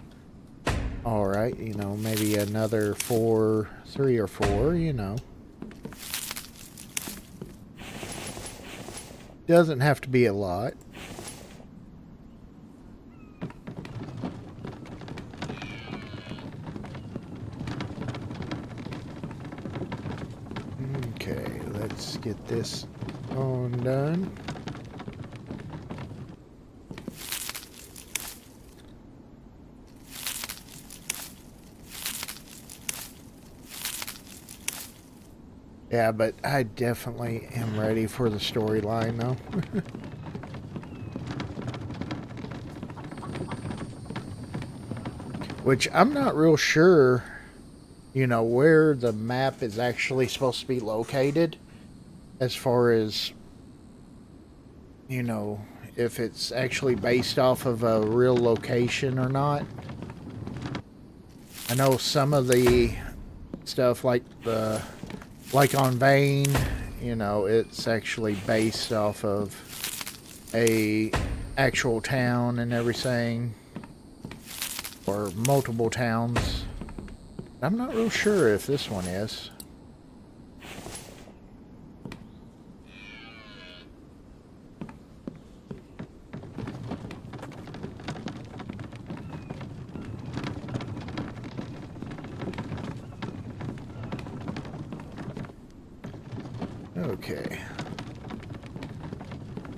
alright. You know, maybe another 3 or 4, you know. Doesn't have to be a lot. Okay, let's get this on done. Yeah, but I definitely am ready for the storyline, though. Which I'm not real sure, you know, where the map is actually supposed to be located. as far as, you know, if it's actually based off of a real location or not. I know some of the stuff like on Vane, you know, it's actually based off of a actual town and everything, or multiple towns. I'm not real sure if this one is. Okay.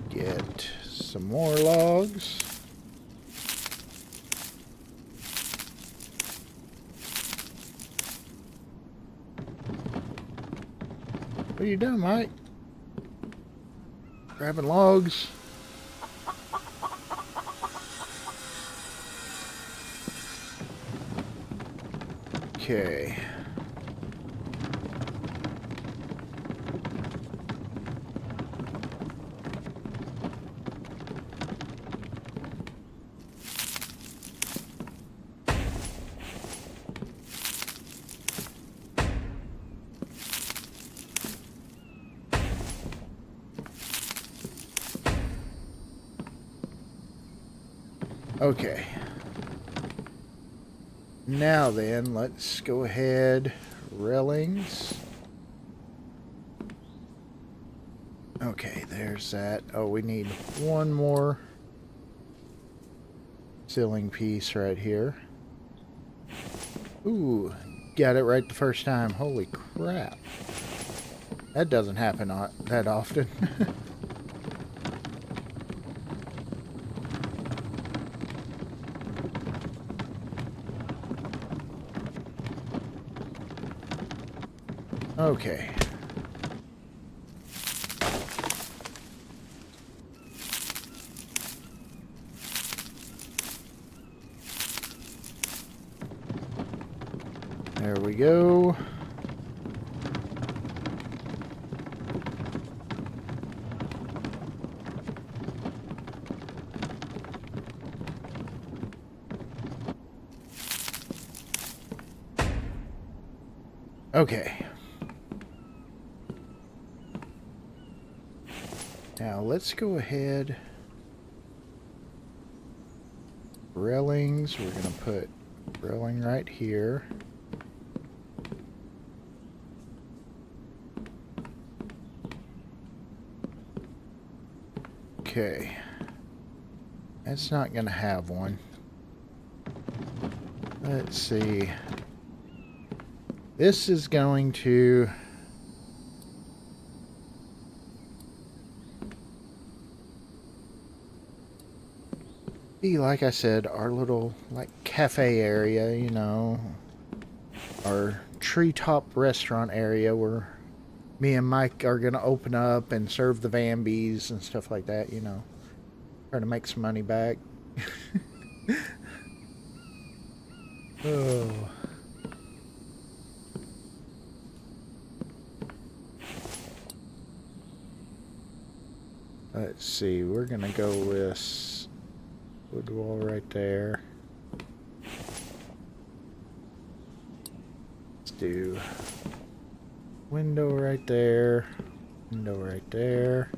Get some more logs. What are you doing, Mike? Grabbing logs. Okay. Okay. Now then, let's go ahead. Railings. Okay, there's that. Oh, we need one more ceiling piece right here. Ooh, got it right the first time. Holy crap. That doesn't happen that often. Okay. There we go. Okay. Now let's go ahead. Railings. We're going to put railing right here. Okay. That's not going to have one. Let's see. This is going to be, like I said, our little like cafe area, you know, our treetop restaurant area where me and Mike are gonna open up and serve the Vambies and stuff like that, you know, try to make some money back. Oh. Let's see, we're gonna go with wood wall right there. Let's do window right there, window right there.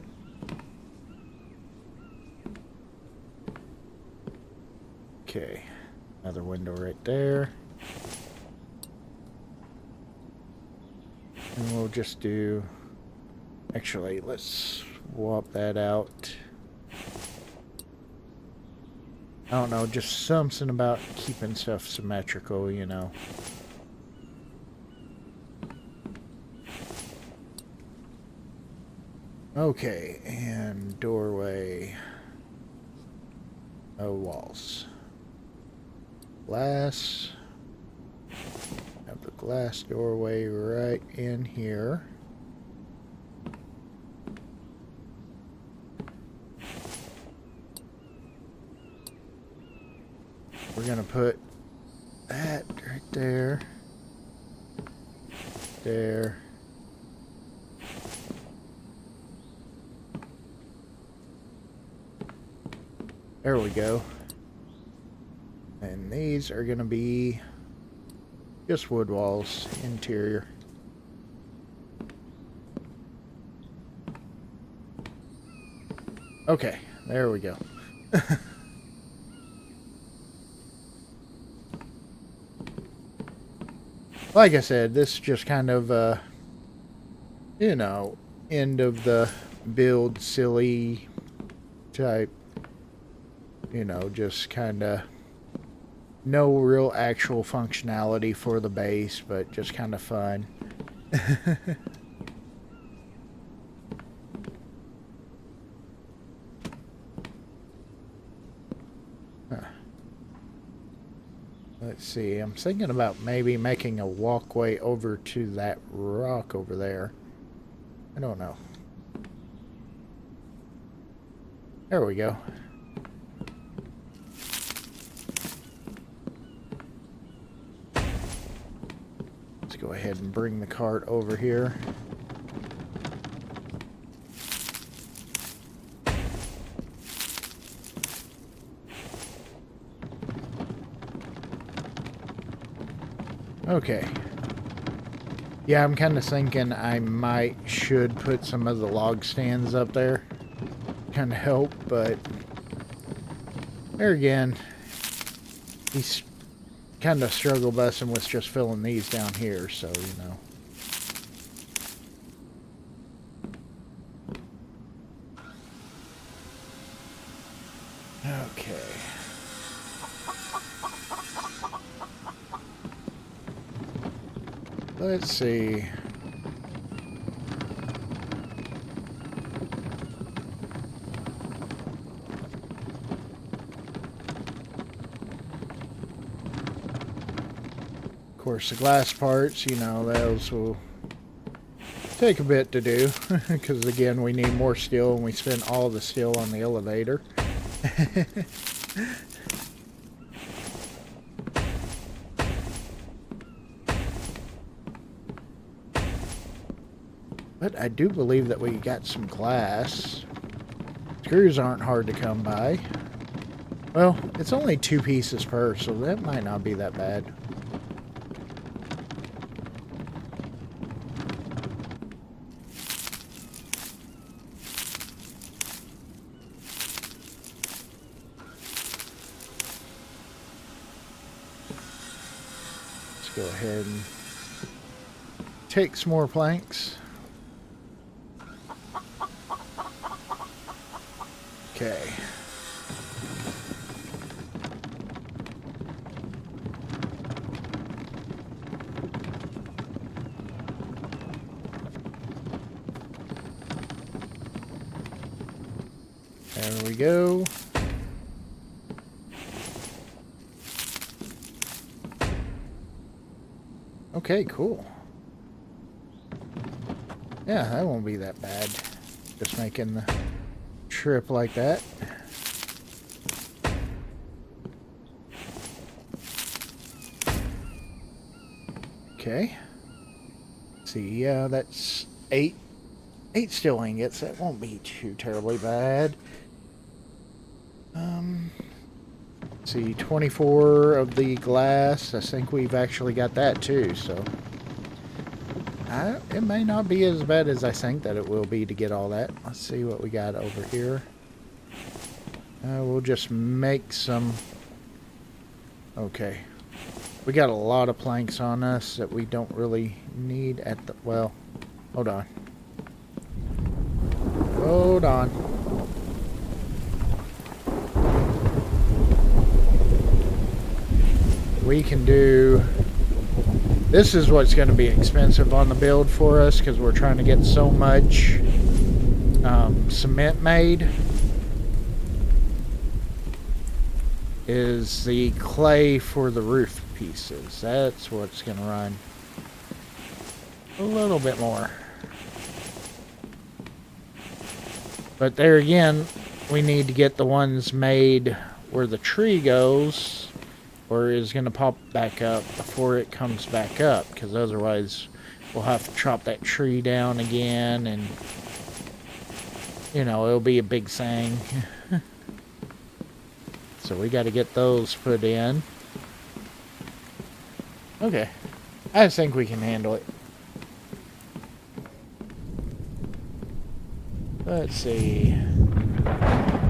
Okay, another window right there. And we'll just do, actually, let's swap that out. I don't know, just something about keeping stuff symmetrical, you know. Okay, and doorway. Oh, walls. Glass. Have the glass doorway right in here. We're gonna put that right there. There. There we go. And these are going to be just wood walls, interior. Okay, there we go. Like I said, this is just kind of, you know, end of the build silly type, you know, just kind of no real actual functionality for the base, but just kind of fun. Let's see, I'm thinking about maybe making a walkway over to that rock over there. I don't know. There we go. Let's go ahead and bring the cart over here. Okay. Yeah, I'm kind of thinking I should put some of the log stands up there. Kind of help, but there again, he's kind of struggle busing with just filling these down here, so, you know. Okay. Let's see. Of course, the glass parts, you know, those will take a bit to do. Because, again, we need more steel, and we spent all the steel on the elevator. But I do believe that we got some glass. Screws aren't hard to come by. Well, it's only 2 pieces per, so that might not be that bad. Let's go ahead and take some more planks. Okay. There we go. Okay, cool. Yeah, that won't be that bad. Just making the trip like that. Okay. Let's see, yeah, that's 8 steel ingots. That won't be too terribly bad. Let's see, 24 of the glass. I think we've actually got that too, so it may not be as bad as I think that it will be to get all that. Let's see what we got over here. We'll just make some. Okay. We got a lot of planks on us that we don't really need at the... Well, hold on. Hold on. We can do... This is what's going to be expensive on the build for us, because we're trying to get so much cement made. Is the clay for the roof pieces. That's what's going to run a little bit more. But there again, we need to get the ones made where the tree goes, or is going to pop back up before it comes back up, because otherwise we'll have to chop that tree down again, and you know, it'll be a big thing. so we got to get those put in. Okay. I think we can handle it. Let's see.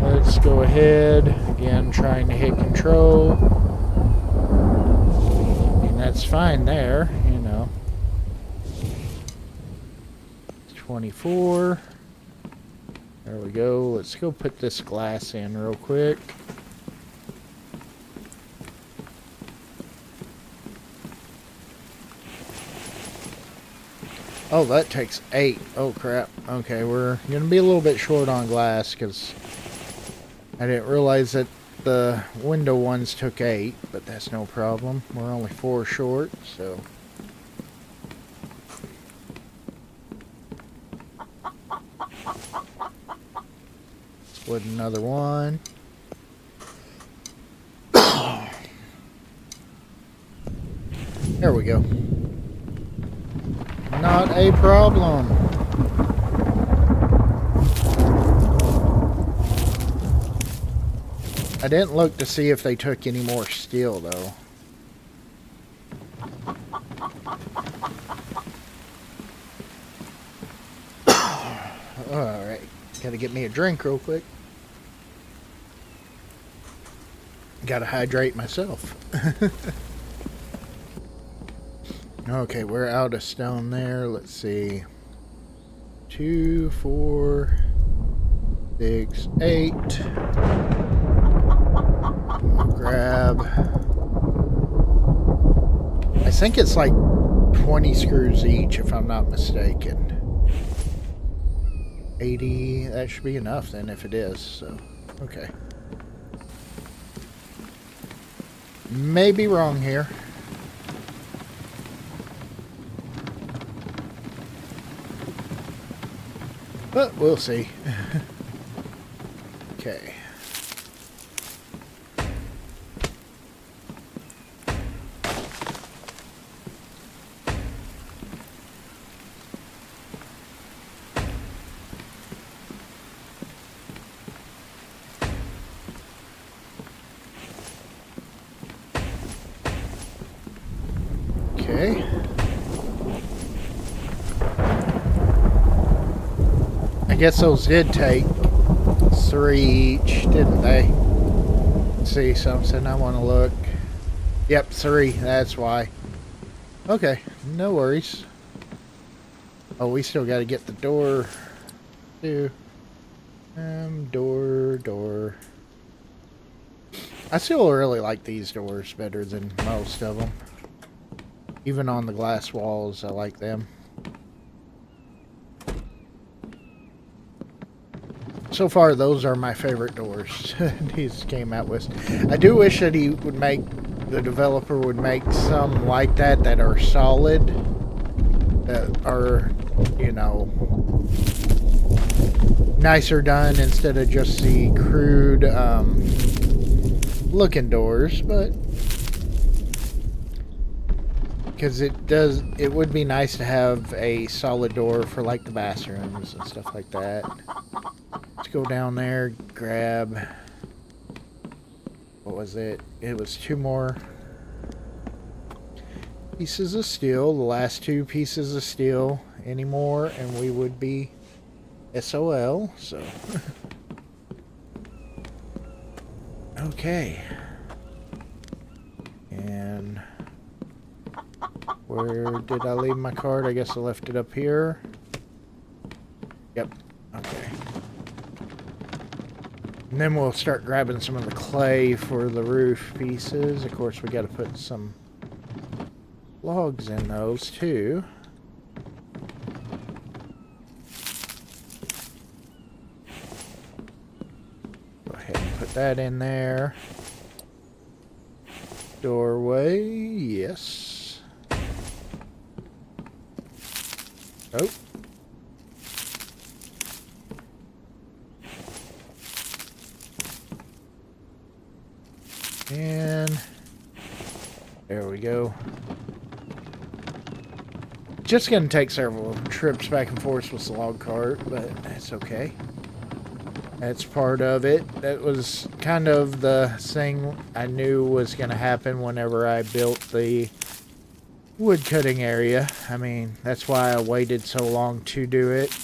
Let's go ahead. Again, trying to hit control. I mean, that's fine there, you know. 24. There we go. Let's go put this glass in real quick. Oh, that takes 8. Oh, crap. Okay, we're going to be a little bit short on glass because I didn't realize that the window ones took 8, but that's no problem. We're only 4 short, so... Split another one. There we go. Not a problem. I didn't look to see if they took any more steel, though. Alright. Gotta get me a drink real quick. Gotta hydrate myself. Okay, we're out of stone there. Let's see. 2, 4, 6, 8. I'll grab. I think it's like 20 screws each, if I'm not mistaken. 80. That should be enough then, if it is. So, okay. May be wrong here. But we'll see. Okay. Okay. I guess those did take 3 each, didn't they? Let's see something. I want to look. Yep, 3. That's why. Okay, no worries. Oh, we still got to get the door too. Door. I still really like these doors better than most of them. Even on the glass walls, I like them. So far, those are my favorite doors he's came out with. I do wish that he would make, the developer would make some like that that are solid, that are, you know, nicer done instead of just the crude looking doors, but because it would be nice to have a solid door for like the bathrooms and stuff like that. Let's go down there, grab, what was it? It was 2 more pieces of steel, the last 2 pieces of steel anymore, and we would be SOL, so. Okay. And where did I leave my card? I guess I left it up here. Yep. Okay. And then we'll start grabbing some of the clay for the roof pieces. Of course, we got to put some logs in those too. Go ahead and put that in there. Doorway, yes. Oh. And there we go. Just gonna take several trips back and forth with the log cart, but that's okay. That's part of it. That was kind of the thing I knew was going to happen whenever I built the wood cutting area. I mean, that's why I waited so long to do it.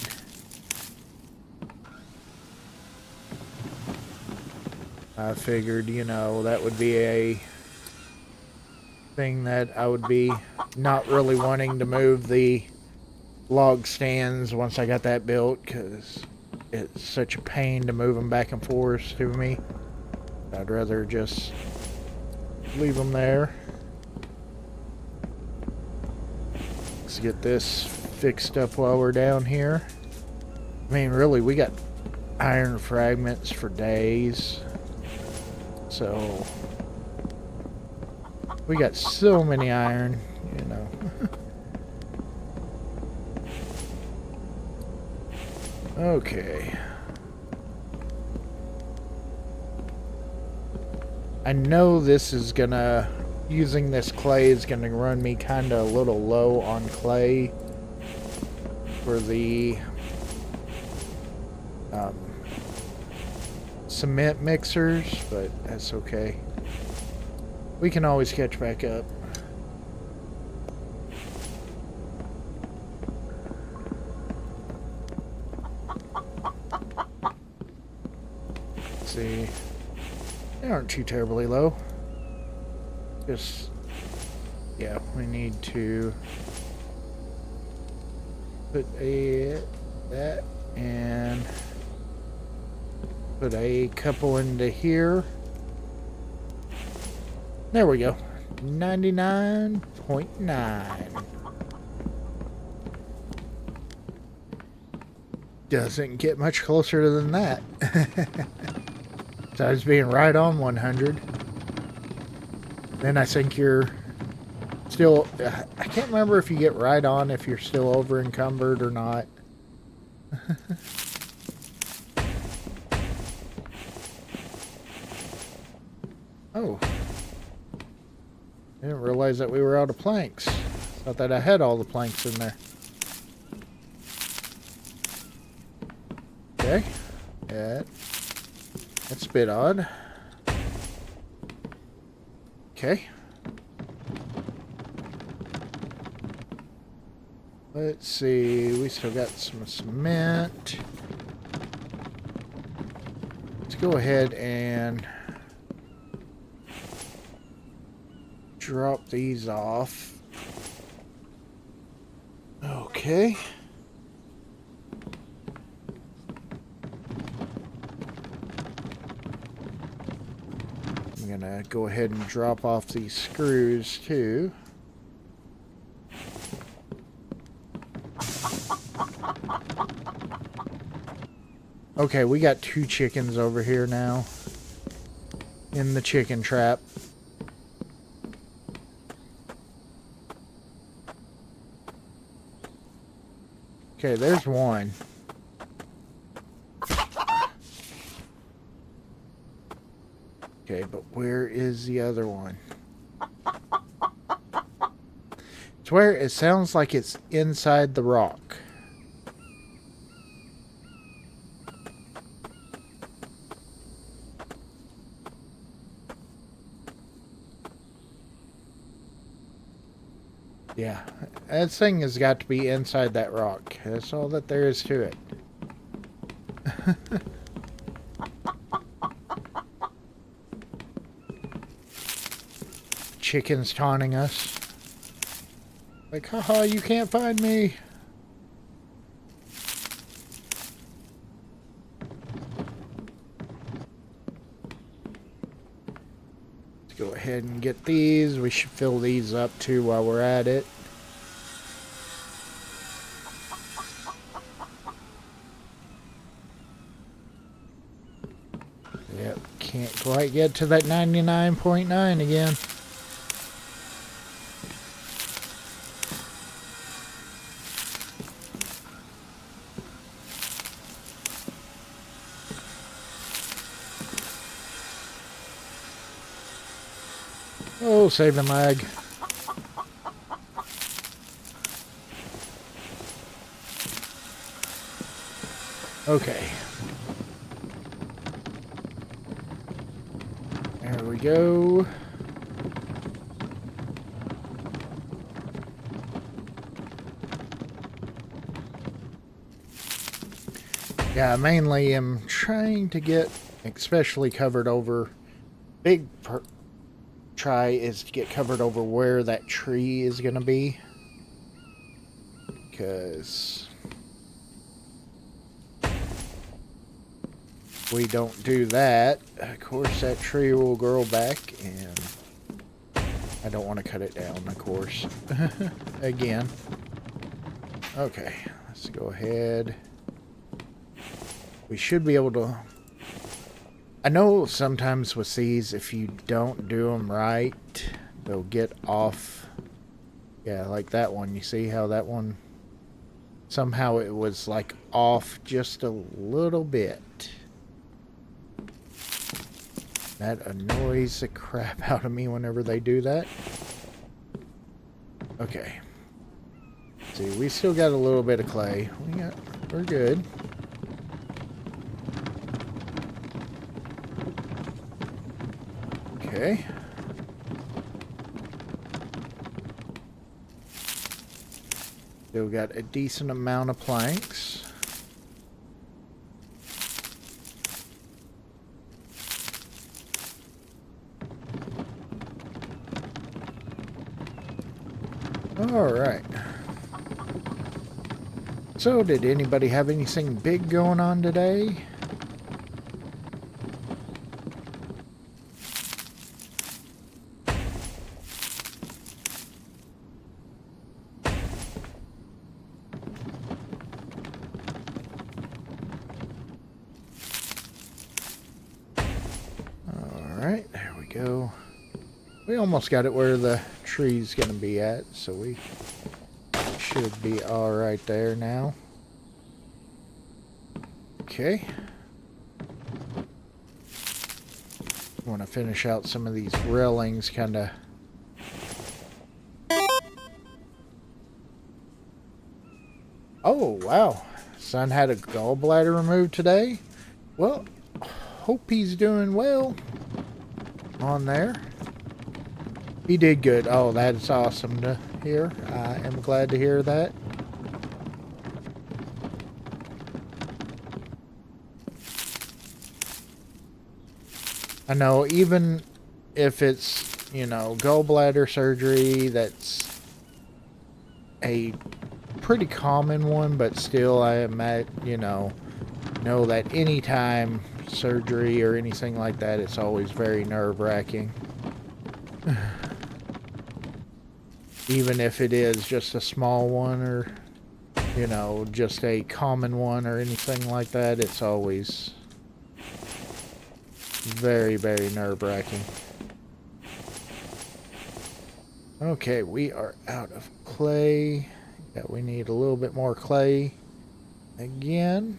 I figured, you know, that would be a thing that I would be not really wanting to move the log stands once I got that built, because it's such a pain to move them back and forth to me. I'd rather just leave them there. Let's get this fixed up while we're down here. I mean, really, we got iron fragments for days. So we got so many iron, you know. Okay. I know this is gonna, using this clay is gonna run me kind of a little low on clay for the cement mixers, but that's okay. We can always catch back up. Let's see. They aren't too terribly low. Just, yeah, we need to put that and put a couple into here. There we go. 99.9. Doesn't get much closer than that. Besides being right on 100. Then I think you're still... I can't remember if you get right on if you're still over encumbered or not. Oh. I didn't realize that we were out of planks. Thought that I had all the planks in there. Okay. Yeah. That's a bit odd. Okay. Let's see. We still got some cement. Let's go ahead and drop these off. Okay. I'm gonna go ahead and drop off these screws too. Okay, we got 2 chickens over here now in the chicken trap. Okay, there's one. Okay, but where is the other one? It's where it sounds like it's inside the rock. Yeah, that thing has got to be inside that rock. That's all that there is to it. Chickens taunting us. Like, haha, you can't find me. Go ahead and get these. We should fill these up too while we're at it. Yep, can't quite get to that 99.9 again. Oh, save the mag. Okay. we go. Yeah, I mainly am trying to get especially covered over. Try is to get covered over where that tree is going to be. Because if we don't do that, of course that tree will grow back, and I don't want to cut it down, of course. Again. Okay, let's go ahead. We should be able to... I know sometimes with these, if you don't do them right, they'll get off. Yeah, like that one. You see how that one... Somehow it was like off just a little bit. That annoys the crap out of me whenever they do that. Okay. See, we still got a little bit of clay. We're good. Okay. Still got a decent amount of planks. All right. So, did anybody have anything big going on today? Alright, there we go. We almost got it where the tree's gonna be at, so we should be alright there now. Okay. I want to finish out some of these railings, kinda. Oh, wow. Son had a gallbladder removed today. Well, hope he's doing well on there. He did good. Oh, that's awesome to hear. I am glad to hear that. I know, even if it's, you know, gallbladder surgery, that's a pretty common one, but still I imagine, you know that anytime surgery or anything like that, it's always very nerve-wracking. Even if it is just a small one, or, you know, just a common one or anything like that, it's always very, very nerve-wracking. Okay, we are out of clay. Yeah, we need a little bit more clay again.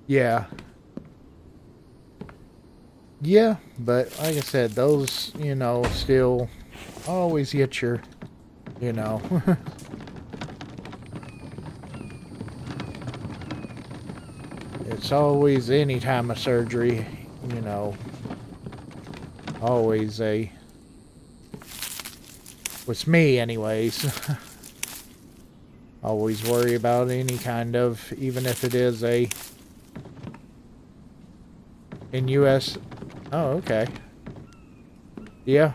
Yeah. Yeah, but like I said, those, you know, still always get your, you know. It's always, any time of surgery, you know, always a, with me anyways, always worry about any kind of, even if it is a, in US, oh, okay, yeah.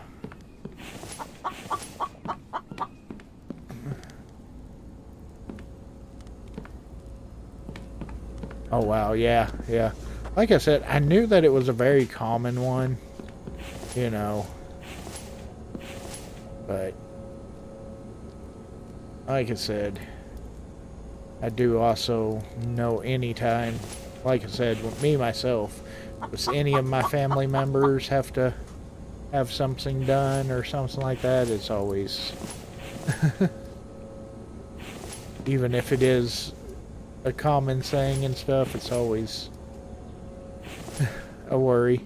Oh, wow, yeah, yeah. Like I said, I knew that it was a very common one, you know, but like I said, I do also know anytime, like I said, with me, myself, if any of my family members have to have something done or something like that, it's always, even if it is a common thing and stuff, it's always a worry.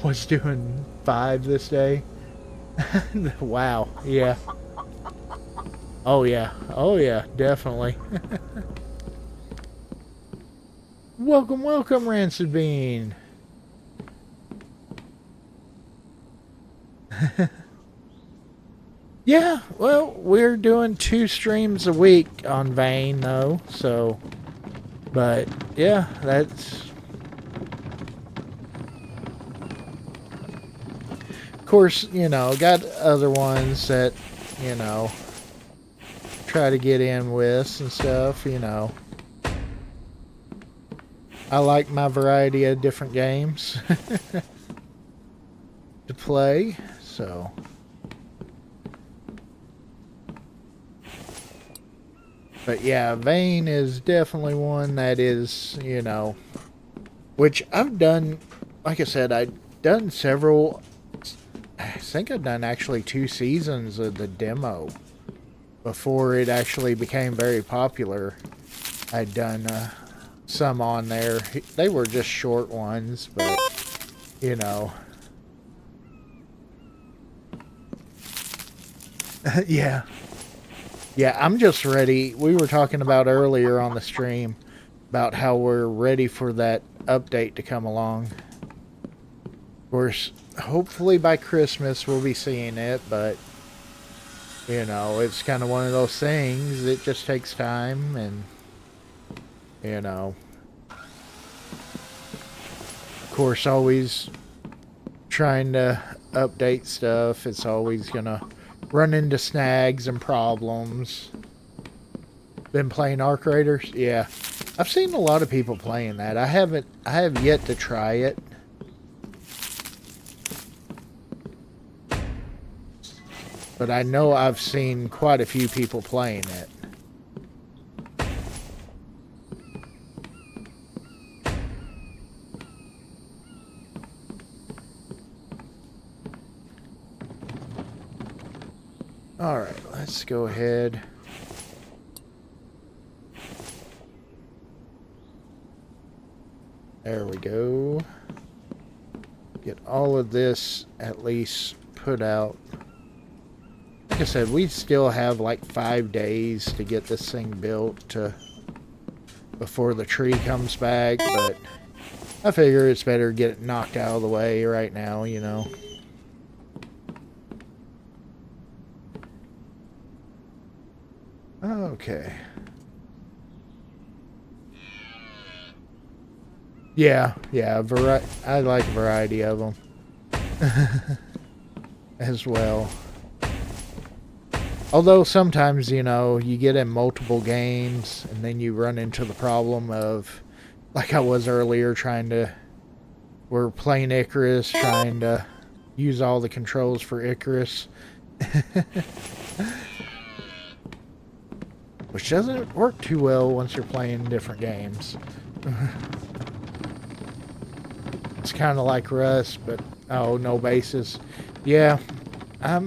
Was doing 5 this day. Wow, yeah. Oh yeah. Oh yeah, definitely. Welcome, welcome, Rancid Bean. Yeah, well, we're doing 2 streams a week on Vane though, so but yeah, that's of course, you know, got other ones that, you know, try to get in with and stuff, you know. I like my variety of different games to play, so. But yeah, Vane is definitely one that is, you know, which I've done, like I said, I've done several, I think I've done actually 2 seasons of the demo before it actually became very popular. I'd done some on there. They were just short ones, but, you know. Yeah. Yeah, I'm just ready. We were talking about earlier on the stream about how we're ready for that update to come along. Of course, hopefully by Christmas we'll be seeing it, but you know, it's kind of one of those things. It just takes time, and you know, of course, always trying to update stuff. It's always gonna run into snags and problems. Been playing Arc Raiders? Yeah. I've seen a lot of people playing that. I have yet to try it. But I know I've seen quite a few people playing it. Alright, let's go ahead. There we go. Get all of this at least put out. Like I said, we still have like 5 days to get this thing built before the tree comes back, but I figure it's better to get it knocked out of the way right now, you know. Okay. Yeah, I like a variety of them as well. Although sometimes, you know, you get in multiple games and then you run into the problem of, like I was earlier, we're playing Icarus, trying to use all the controls for Icarus. Which doesn't work too well once you're playing different games. It's kind of like Rust, but oh, no bases. Yeah, I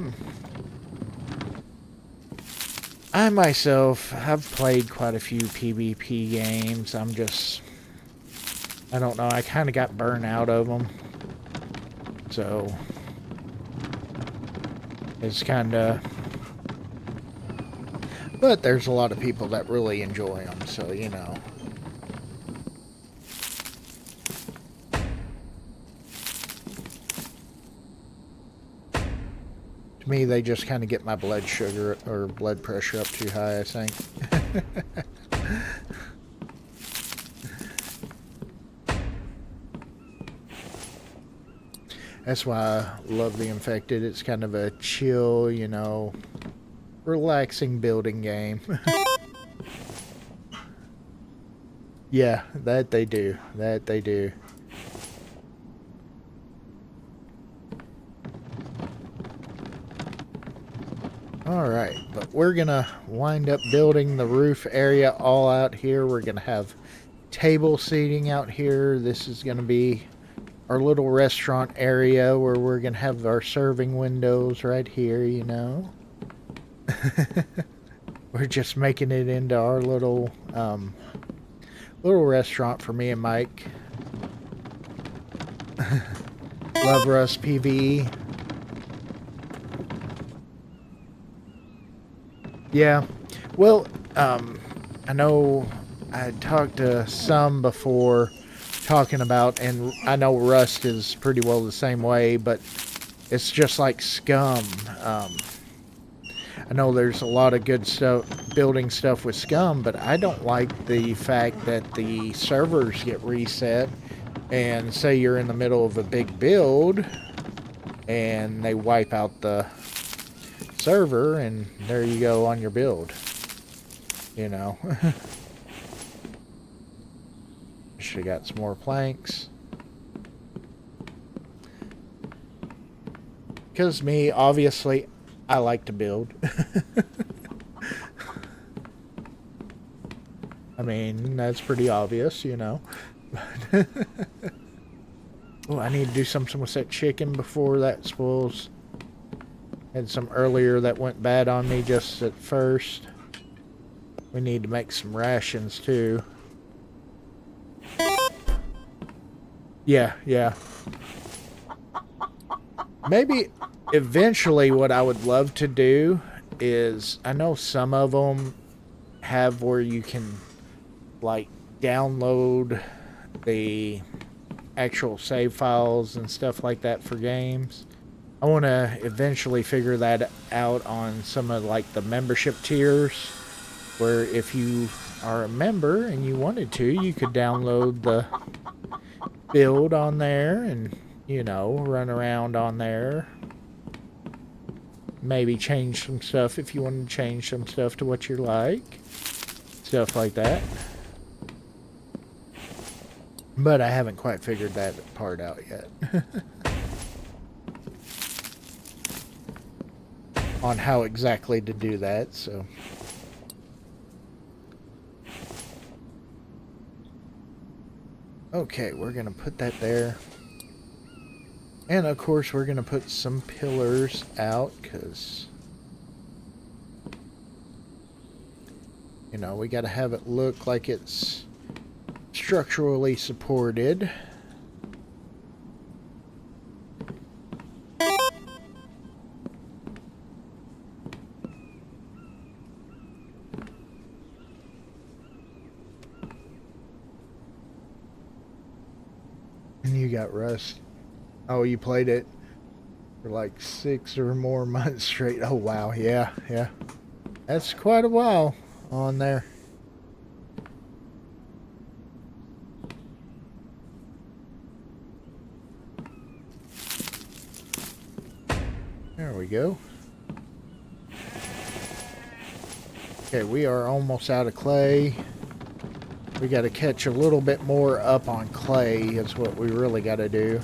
myself have played quite a few PvP games. I don't know, I kind of got burned out of them. So, it's kind of, but there's a lot of people that really enjoy them, so, you know. To me, they just kind of get my blood sugar or blood pressure up too high, I think. That's why I love the Infected. It's kind of a chill, you know, relaxing building game. Yeah, that they do. That they do. Alright, but we're gonna wind up building the roof area all out here. We're gonna have table seating out here. This is gonna be our little restaurant area where we're gonna have our serving windows right here, you know. We're just making it into our little restaurant for me and Mike. Love Rust PvE. Yeah. Well, I know I talked to some before talking about, and I know Rust is pretty well the same way, but it's just like Scum. Um, I know there's a lot of good stuff, building stuff with Scum, but I don't like the fact that the servers get reset and say you're in the middle of a big build and they wipe out the server and there you go on your build. You know. Should have got some more planks. Because me, obviously, I like to build. I mean, that's pretty obvious, you know. Oh, I need to do something with that chicken before that spoils. Had some earlier that went bad on me just at first. We need to make some rations too. Yeah, yeah. Maybe eventually what I would love to do is, I know some of them have where you can like download the actual save files and stuff like that for games. I want to eventually figure that out on some of like the membership tiers, where if you are a member and you wanted to, you could download the build on there and, you know, run around on there. Maybe change some stuff if you want to change some stuff to what you like. Stuff like that. But I haven't quite figured that part out yet. On how exactly to do that, so. Okay, we're going to put that there. And of course we're going to put some pillars out because, you know, we got to have it look like it's structurally supported. And you got Rust. Oh, you played it for like 6 or more months straight. Oh, wow. Yeah, yeah. That's quite a while on there. There we go. Okay, we are almost out of clay. We got to catch a little bit more up on clay is what we really got to do.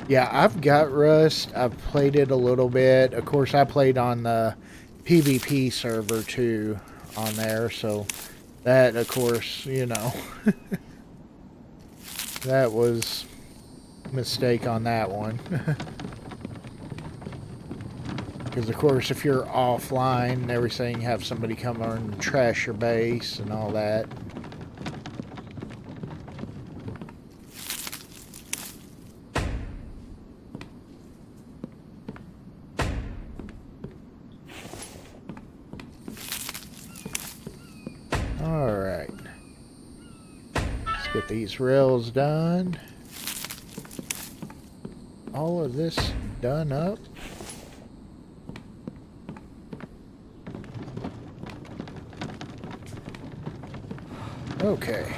Yeah, I've got Rust. I've played it a little bit. Of course, I played on the PvP server too on there. So that, of course, you know, that was a mistake on that one. Because, of course, if you're offline and everything, you have somebody come over and trash your base and all that. Alright. Let's get these rails done. All of this done up. Okay.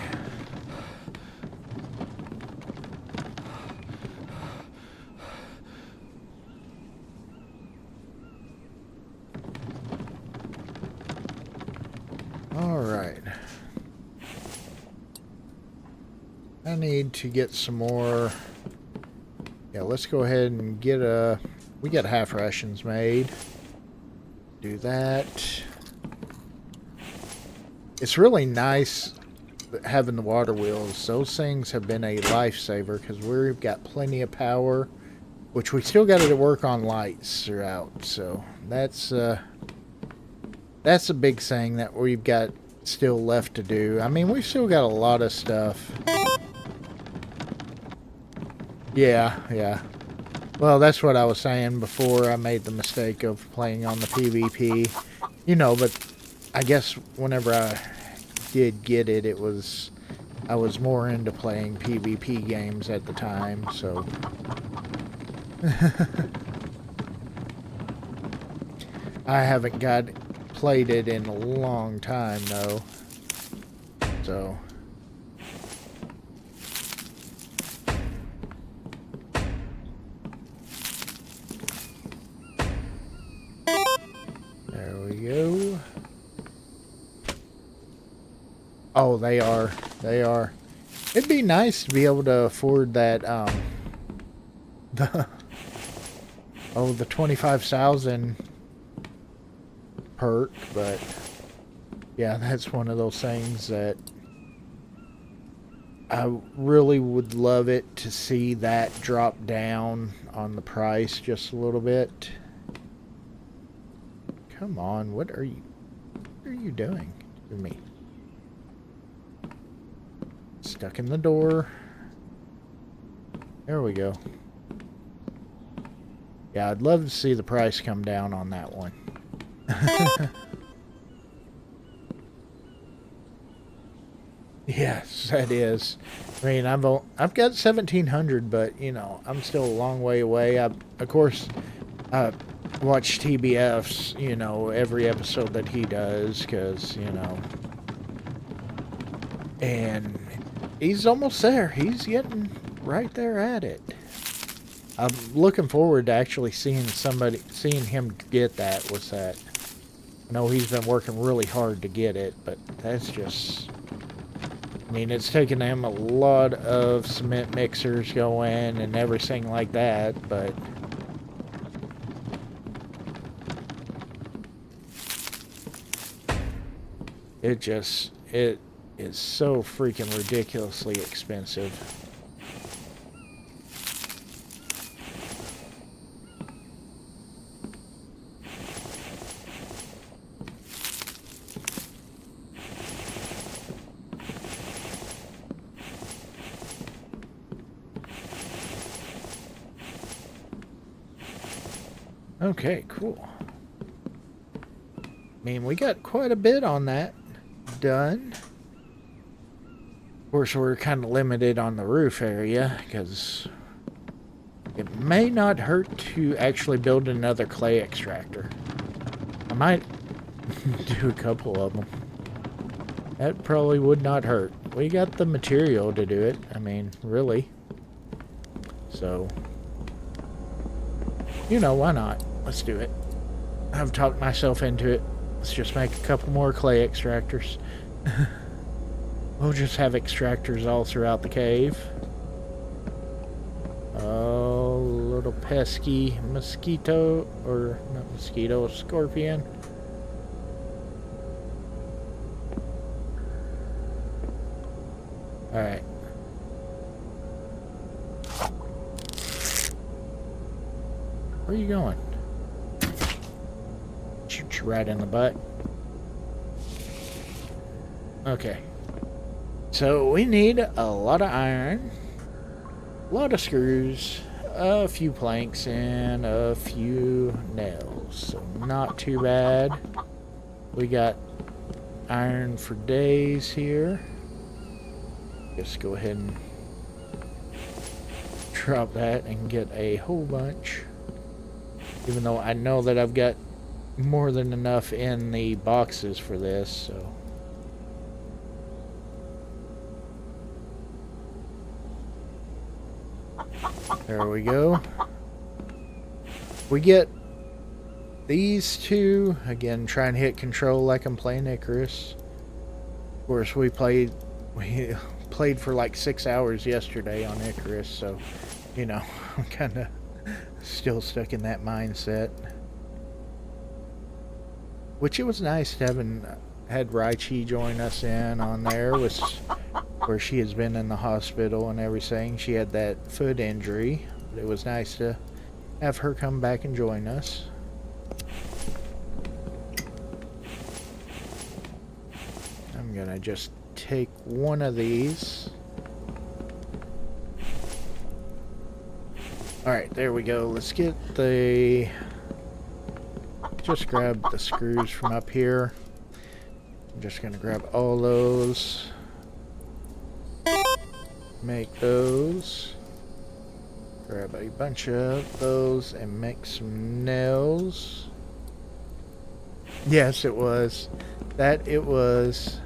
All right. I need to get some more. Yeah, let's go ahead and get a. We got half rations made. Do that. It's really nice having the water wheels. Those things have been a lifesaver because we've got plenty of power, which we still got to work on lights throughout. So that's a big thing that we've got still left to do. I mean, we've still got a lot of stuff. Yeah, yeah. Well, that's what I was saying before I made the mistake of playing on the PvP. You know, but I guess whenever I did get it, I was more into playing PvP games at the time, so... I haven't played it in a long time, though. So... There we go. Oh, they are. They are. It'd be nice to be able to afford that, the 25,000 perk, but yeah, that's one of those things that I really would love it to see that drop down on the price just a little bit. Come on, what are you doing to me? Stuck in the door. There we go. Yeah, I'd love to see the price come down on that one. Yes, that is. I mean, I've got 1,700, but you know, I'm still a long way away. Of course, watch TBF's, you know, every episode that he does, because you know, and he's almost there. He's getting right there at it. I'm looking forward to actually seeing him get that. What's that? I know he's been working really hard to get it, but that's just... I mean, it's taken him a lot of cement mixers going and everything like that, but... it is so freaking ridiculously expensive. Okay, cool. I mean, we got quite a bit on that done. Of course, we're kind of limited on the roof area, because it may not hurt to actually build another clay extractor. I might do a couple of them. That probably would not hurt. We got the material to do it. I mean, really. So, you know, why not? Let's do it. I've talked myself into it. Let's just make a couple more clay extractors. We'll just have extractors all throughout the cave. Oh, little pesky mosquito, or not mosquito, scorpion. Alright. Where are you going? Shoot you right in the butt. Okay. So we need a lot of iron, a lot of screws, a few planks, and a few nails. So not too bad. We got iron for days here. Just go ahead and drop that and get a whole bunch. Even though I know that I've got more than enough in the boxes for this, so. There we go. We get these two. Again, try and hit control like I'm playing Icarus. Of course, we played for like 6 hours yesterday on Icarus, so, you know, I'm kind of still stuck in that mindset. Which it was nice to had Raichi join us in on there, where she has been in the hospital and everything. She had that foot injury. But it was nice to have her come back and join us. I'm gonna just take one of these. Alright, there we go. Let's get the... Just grab the screws from up here. I'm just going to grab all those. Make those. Grab a bunch of those and make some nails. Yes, it was. That it was.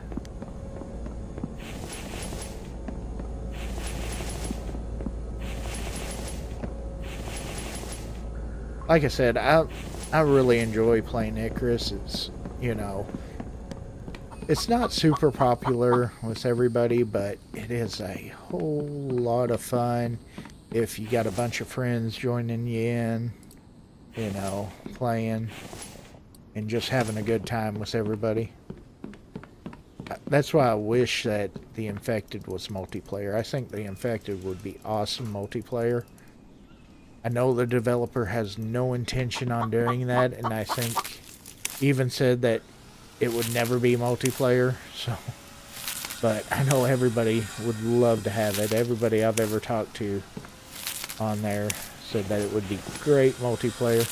Like I said, I really enjoy playing Icarus. It's, you know, it's not super popular with everybody, but it is a whole lot of fun if you got a bunch of friends joining you in, you know, playing and just having a good time with everybody. That's why I wish that the Infected was multiplayer. I think the Infected would be awesome multiplayer. I know the developer has no intention on doing that, and I think even said that it would never be multiplayer, so... But I know everybody would love to have it. Everybody I've ever talked to on there said that it would be great multiplayer.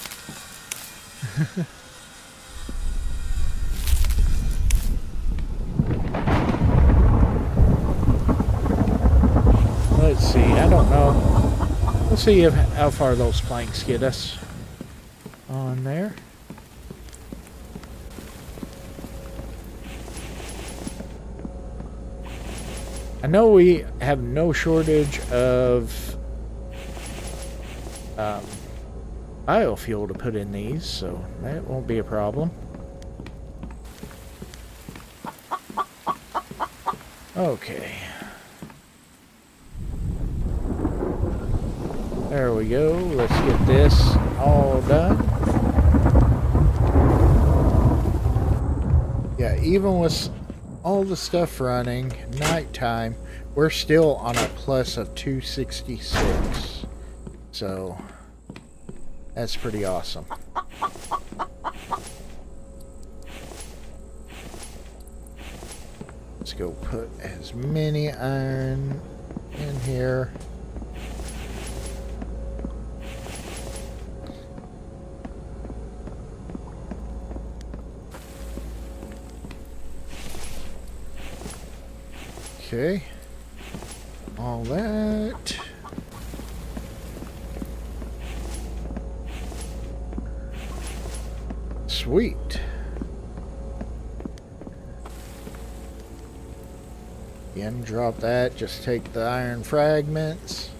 Let's see, I don't know. Let's see how far those planks get us on there. I know we have no shortage of biofuel to put in these, so that won't be a problem. Okay. There we go. Let's get this all done. Yeah, even with all the stuff running, nighttime, we're still on a plus of 266. So, that's pretty awesome. Let's go put as many iron in here. Okay, all that. Sweet. Again, drop that. Just take the iron fragments.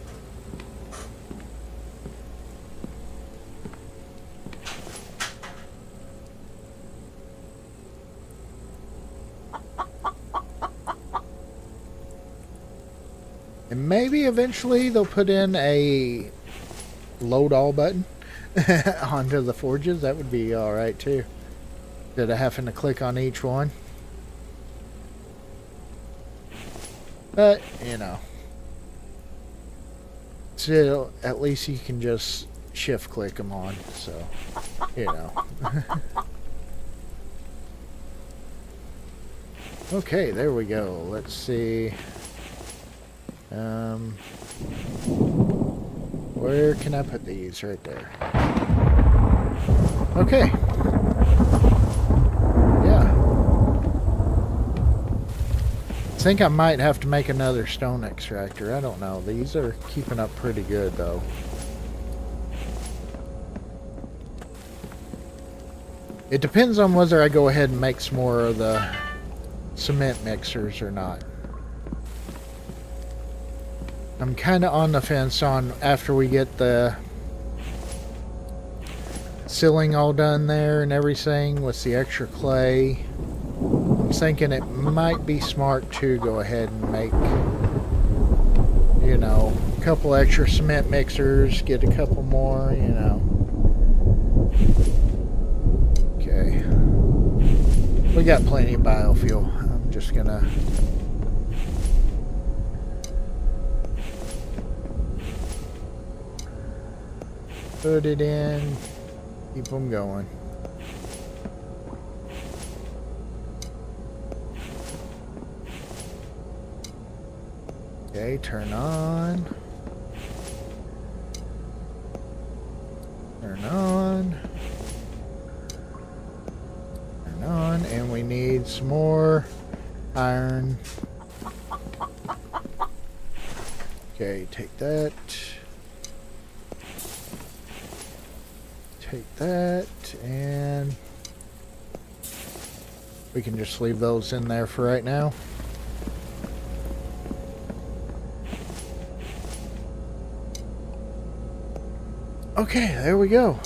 And maybe eventually they'll put in a load all button onto the forges. That would be alright too. Instead of having to click on each one. But, you know. Still, at least you can just shift click them on. So, you know. Okay, there we go. Let's see. Where can I put these? Right there. Okay. Yeah. I think I might have to make another stone extractor. I don't know. These are keeping up pretty good, though. It depends on whether I go ahead and make some more of the cement mixers or not. I'm kind of on the fence on after we get the ceiling all done there and everything with the extra clay. I'm thinking it might be smart to go ahead and make, you know, a couple extra cement mixers, get a couple more, you know. Okay. We got plenty of biofuel. I'm just gonna... put it in, keep them going. Okay, turn on. Turn on. Turn on. And we need some more iron. Okay, take that. Take that. And we can just leave those in there for right now. Okay, there we go.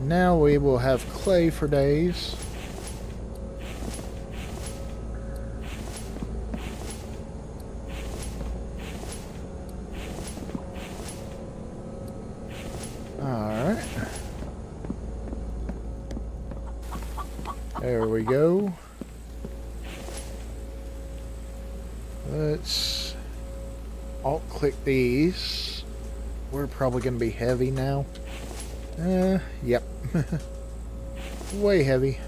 Now we will have clay for days. Alright. There we go. Let's alt-click these. We're probably going to be heavy now. Yep. Way heavy.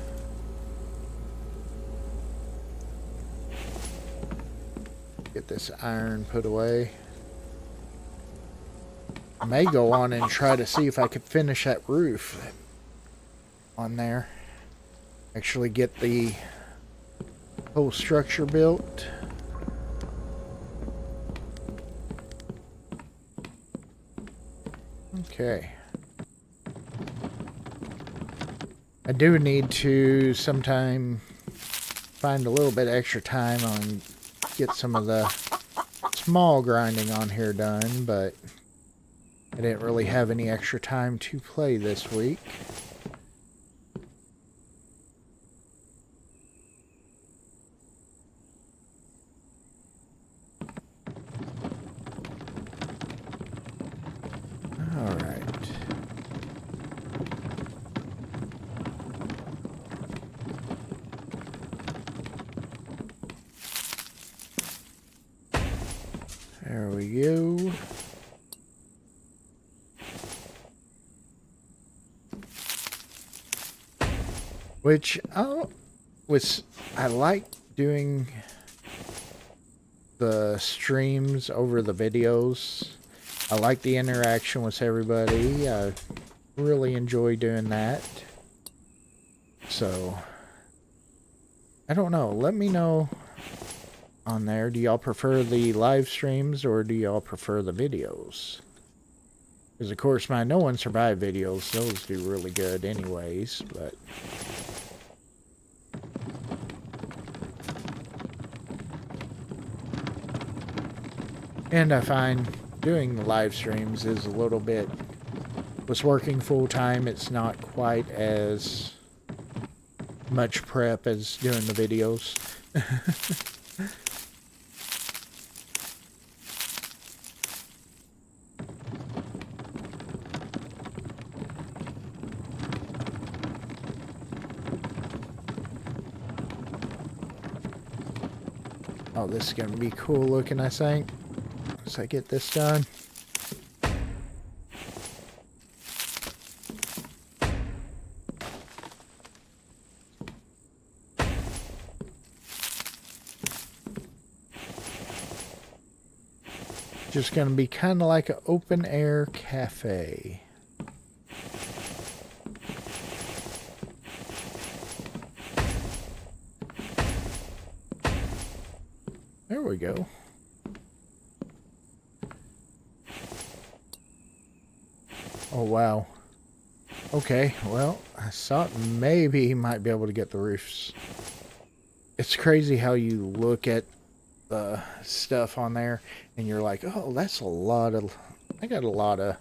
Get this iron put away. I may go on and try to see if I could finish that roof on there. Actually get the whole structure built. Okay. I do need to sometime find a little bit extra time on get some of the small grinding on here done, but I didn't really have any extra time to play this week. There we go. Which I like doing the streams over the videos. I like the interaction with everybody. I really enjoy doing that. So I don't know. Let me know on there. Do y'all prefer the live streams or do y'all prefer the videos? Because of course my No One Survived videos, those do really good anyways, but and I find doing the live streams is a little bit, was working full time, it's not quite as much prep as doing the videos. Oh, this is going to be cool looking, I think, once I get this done. Just going to be kind of like an open air cafe. There we go. Oh, wow. Okay, well, I thought maybe he might be able to get the roofs. It's crazy how you look at the stuff on there and you're like, oh, that's a lot of, I got a lot of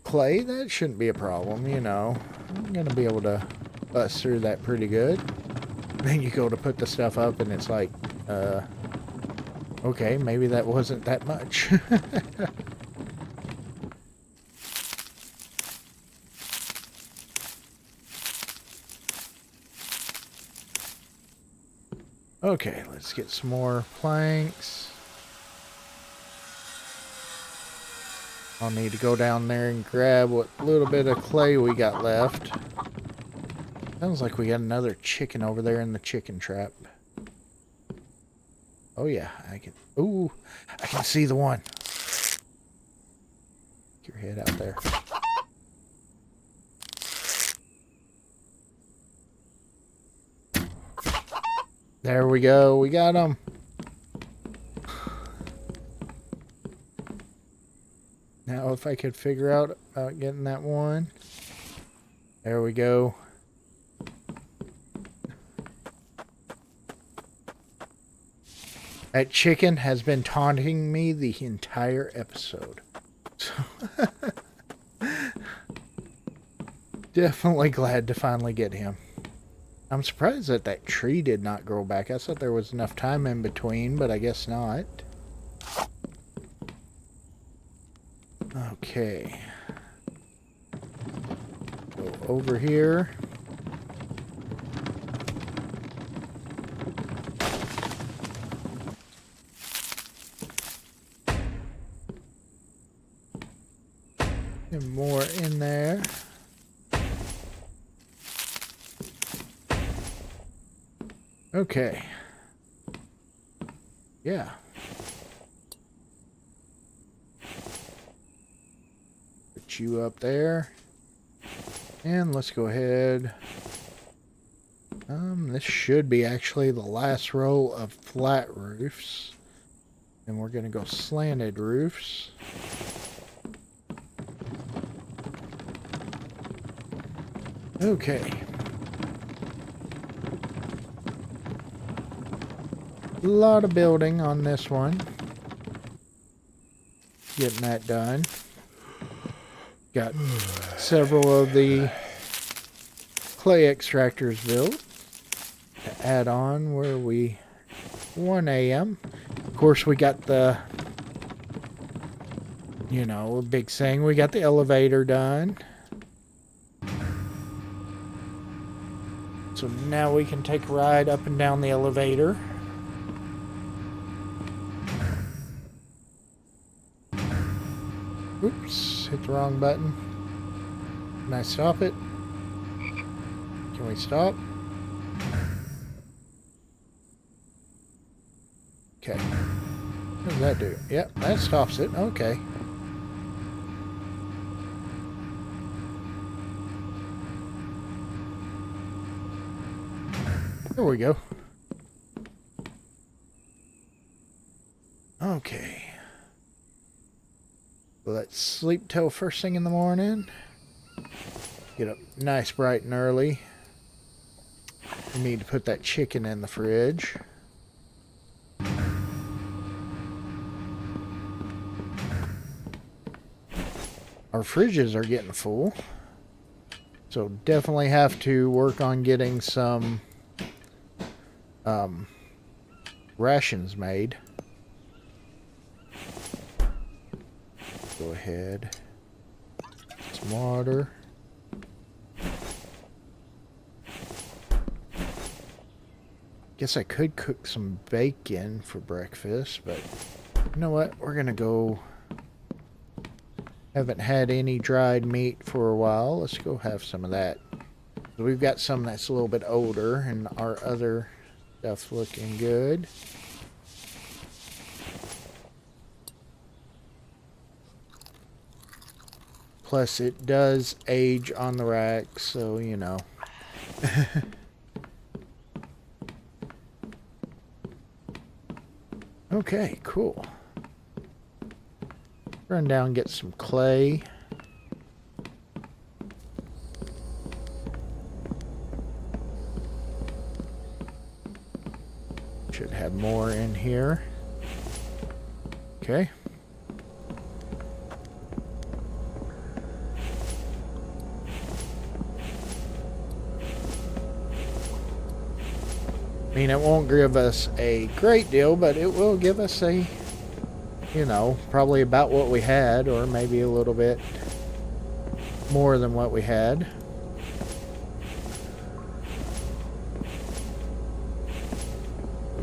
clay. That shouldn't be a problem, you know. I'm going to be able to bust through that pretty good. Then you go to put the stuff up and it's like, okay, maybe that wasn't that much. Okay, let's get some more planks. I'll need to go down there and grab what little bit of clay we got left. Sounds like we got another chicken over there in the chicken trap. Oh yeah, I can. Ooh, I can see the one. Stick your head out there. There we go. We got him. Now if I could figure out about getting that one. There we go. That chicken has been taunting me the entire episode. So definitely glad to finally get him. I'm surprised that that tree did not grow back. I thought there was enough time in between, but I guess not. Okay. Go over here. And more in there. Okay. Yeah. Put you up there. And let's go ahead. This should be actually the last row of flat roofs. And we're going to go slanted roofs. Okay. A lot of building on this one. Getting that done. Got several of the clay extractors built to add on where we 1 a.m. Of course, we got the, you know, big thing. We got the elevator done. So now we can take a ride up and down the elevator. Oops, hit the wrong button. Can I stop it? Can we stop? Okay. What does that do? Yep, that stops it. Okay. There we go. Okay. Let's sleep till first thing in the morning. Get up nice, bright, and early. We need to put that chicken in the fridge. Our fridges are getting full. So definitely have to work on getting some rations made. Go ahead. Some water. Guess I could cook some bacon for breakfast, but you know what? We're gonna go. Haven't had any dried meat for a while. Let's go have some of that. We've got some that's a little bit older, and our other stuff's looking good. Plus, it does age on the rack, so you know. Okay, cool. Run down and get some clay. Should have more in here. Okay. I mean, it won't give us a great deal, but it will give us a, you know, probably about what we had, or maybe a little bit more than what we had.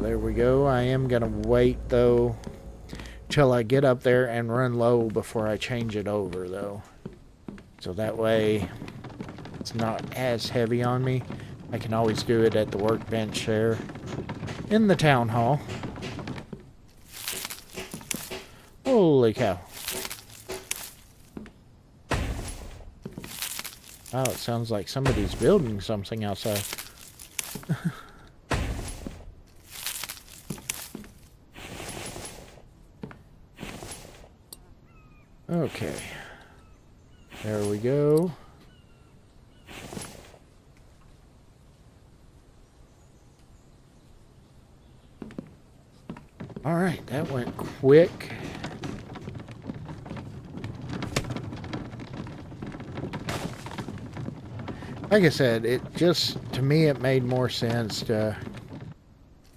There we go. I am going to wait, though, till I get up there and run low before I change it over, though. So that way it's not as heavy on me. I can always do it at the workbench there in the town hall. Holy cow. Oh, it sounds like somebody's building something outside. Okay. There we go. Alright, that went quick. Like I said, it just, to me, it made more sense to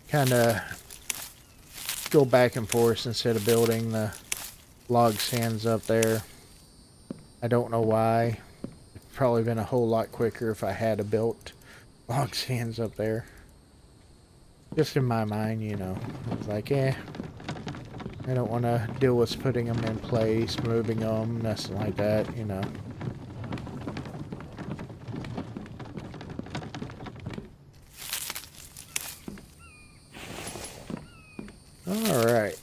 kind of go back and forth instead of building the log stands up there. I don't know why. It's probably been a whole lot quicker if I had built log stands up there. Just in my mind, you know. I was like, I don't want to deal with putting them in place, moving them, nothing like that, you know. Alright.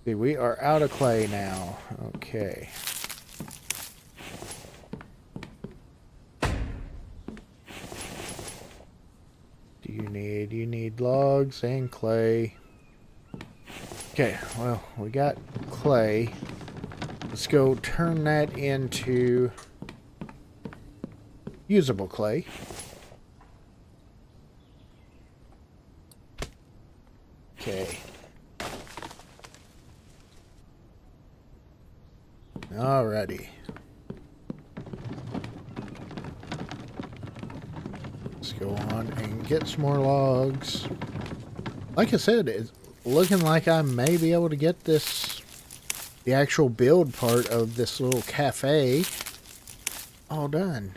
See, we are out of clay now. Okay. You need logs and clay. Okay, well, we got clay. Let's go turn that into usable clay. Okay. Alrighty. Let's go on and get some more logs. Like I said, it's looking like I may be able to get this, the actual build part of this little cafe, all done.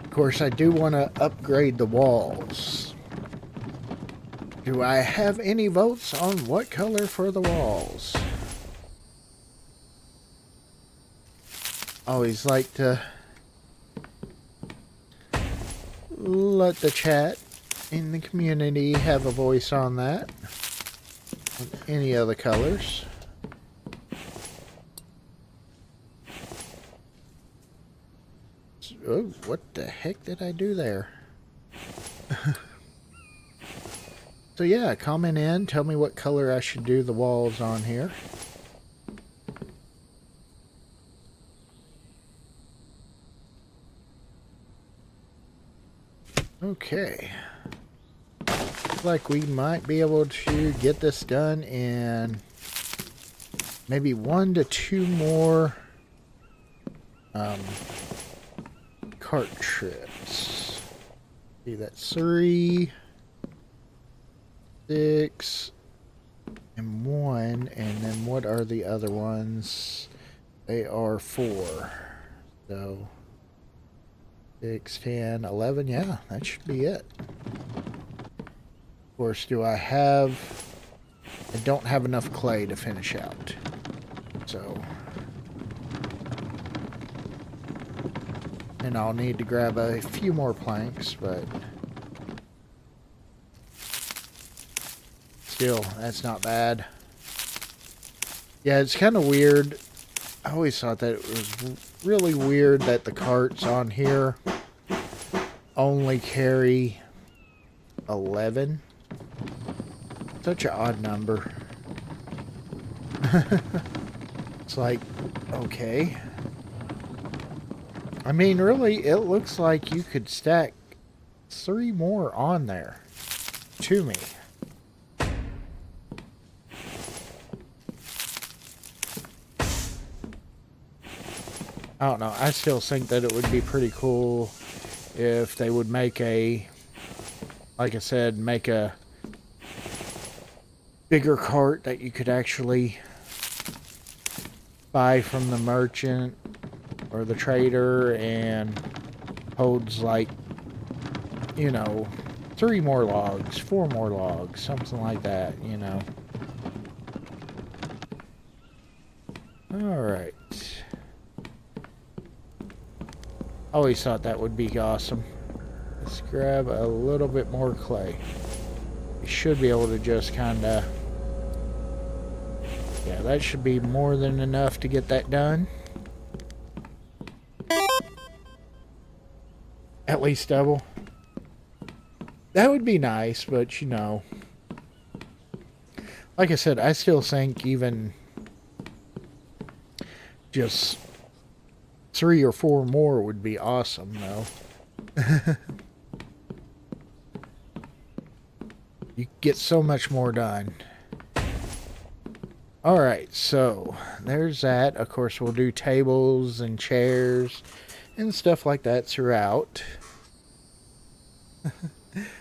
Of course, I do want to upgrade the walls. Do I have any votes on what color for the walls? Always like to let the chat in the community have a voice on that. On any other colors. Oh, what the heck did I do there? So yeah, comment in, tell me what color I should do the walls on here. Okay. Looks like we might be able to get this done in maybe 1 to 2 more cart trips. See, that's 3, 6, and 1, and then what are the other ones? They are 4. So 6, 10, 11, yeah, that should be it. Of course, I don't have enough clay to finish out. So, and I'll need to grab a few more planks, but still, that's not bad. Yeah, it's kind of weird. I always thought that it was really weird that the carts on here only carry 11. Such an odd number. It's like, okay. I mean, really, it looks like you could stack 3 more on there to me. I don't know. I still think that it would be pretty cool if they would make like I said, make a bigger cart that you could actually buy from the merchant or the trader and holds like, you know, 3 more logs, 4 more logs, something like that, you know. Alright. Always thought that would be awesome. Let's grab a little bit more clay. We should be able to just kind of... Yeah, that should be more than enough to get that done. At least double. That would be nice, but you know. Like I said, I still think even just 3 or 4 more would be awesome, though. You get so much more done. Alright, so there's that. Of course, we'll do tables and chairs and stuff like that throughout.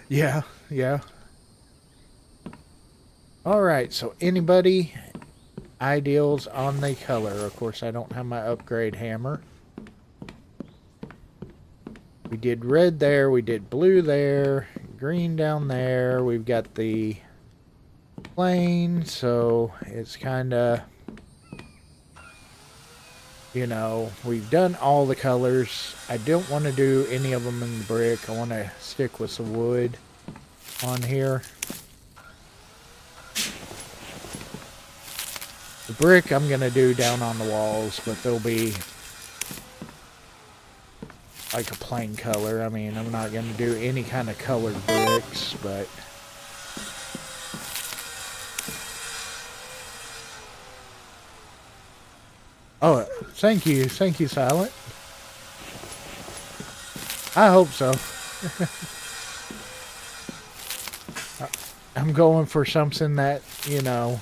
Yeah. Alright, so anybody ideals on the color? Of course, I don't have my upgrade hammer. We did red there, we did blue there, green down there. We've got the plain, so it's kind of, you know, we've done all the colors. I don't want to do any of them in the brick. I want to stick with some wood on here. The brick I'm going to do down on the walls, but they'll be like a plain color. I mean, I'm not going to do any kind of colored bricks, but... Oh, thank you, Silent. I hope so. I'm going for something that, you know,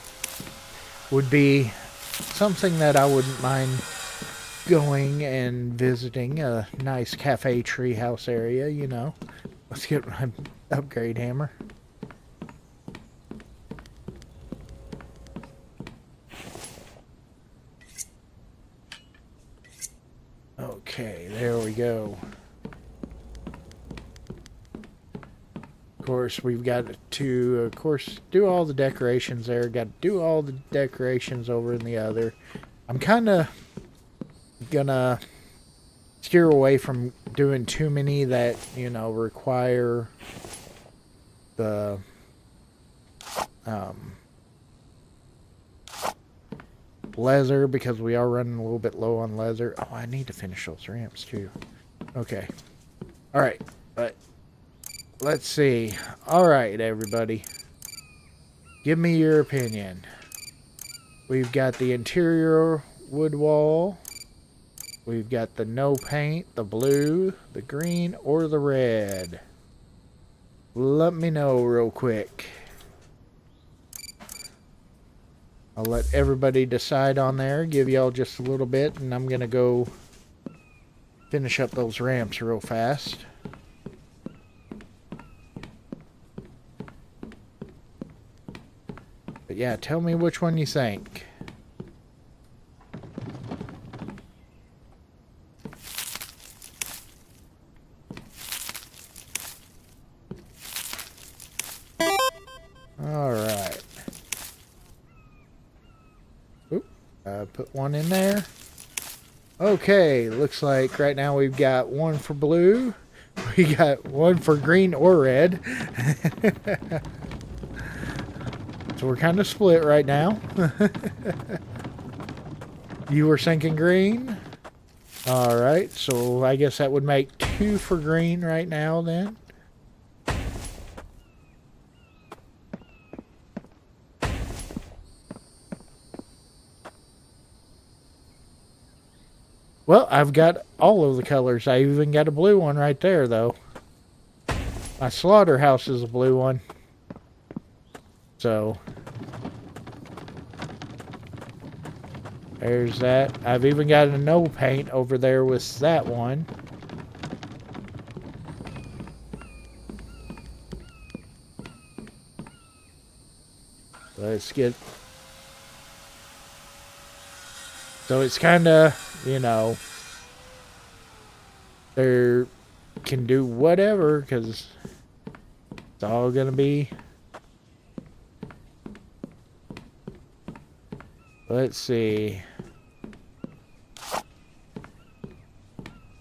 would be something that I wouldn't mind going and visiting. A nice cafe treehouse area, you know. Let's get my upgrade hammer. Okay, there we go. Of course, we've got to, of course, do all the decorations there. Got to do all the decorations over in the other. I'm kind of gonna steer away from doing too many that, you know, require the leather, because we are running a little bit low on leather. Oh, I need to finish those ramps too. Okay. Alright, but let's see. Alright, everybody. Give me your opinion. We've got the interior wood wall. We've got the no paint, the blue, the green, or the red. Let me know real quick. I'll let everybody decide on there. Give y'all just a little bit, and I'm going to go finish up those ramps real fast. But yeah, tell me which one you think. Alright. Put one in there. Okay, looks like right now we've got one for blue. We got one for green or red. So we're kind of split right now. You were thinking green? Alright, so I guess that would make 2 for green right now then. Well, I've got all of the colors. I even got a blue one right there, though. My slaughterhouse is a blue one. So, there's that. I've even got a no paint over there with that one. Let's get... So it's kind of, you know, they can do whatever, because it's all going to be... Let's see.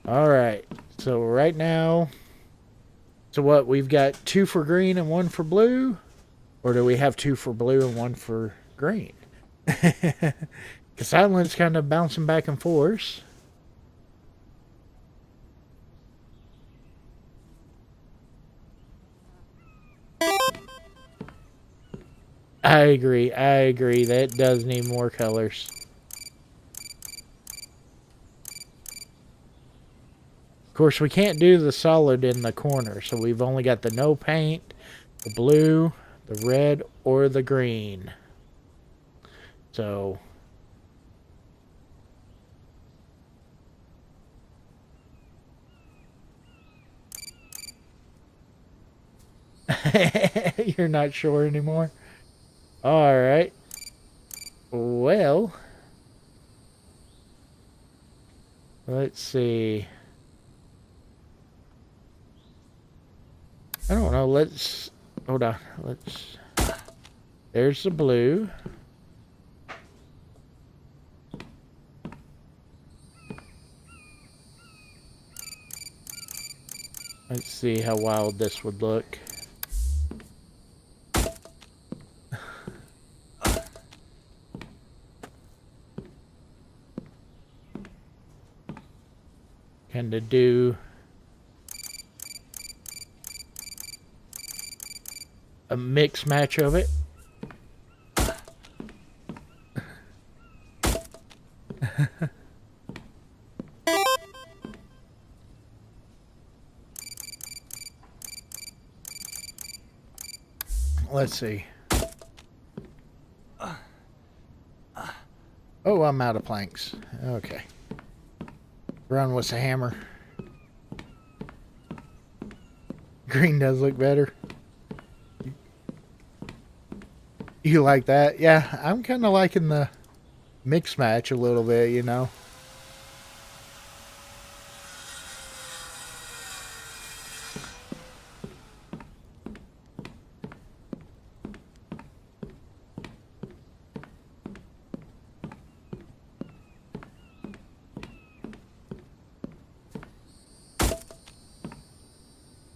Alright, so right now, So what, we've got 2 for green and 1 for blue? Or do we have 2 for blue and 1 for green? Because Silent's kind of bouncing back and forth. I agree. That does need more colors. Of course, we can't do the solid in the corner, so we've only got the no paint, the blue, the red, or the green. So... You're not sure anymore? Alright. Well... let's see... I don't know, let's... hold on, let's... there's the blue. Let's see how wild this would look. Kinda do... a mix match of it. Let's see. Oh, I'm out of planks. Okay. Run with the hammer. Green does look better. You like that? Yeah, I'm kind of liking the mix match a little bit, you know.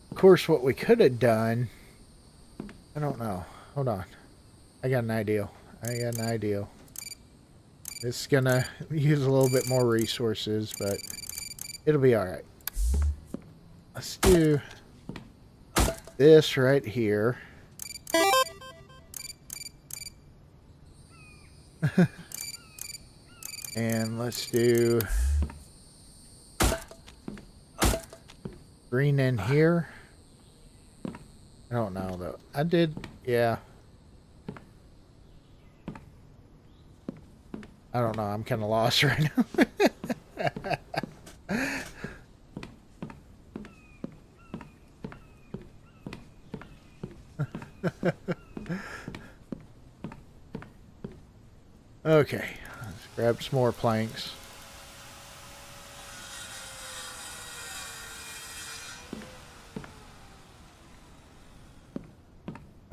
Of course, what we could have done, I don't know. Hold on. I got an idea. It's gonna use a little bit more resources, but it'll be alright. Let's do this right here. And let's do green in here. I don't know though. I did, yeah. I don't know. I'm kind of lost right now. Okay. Let's grab some more planks.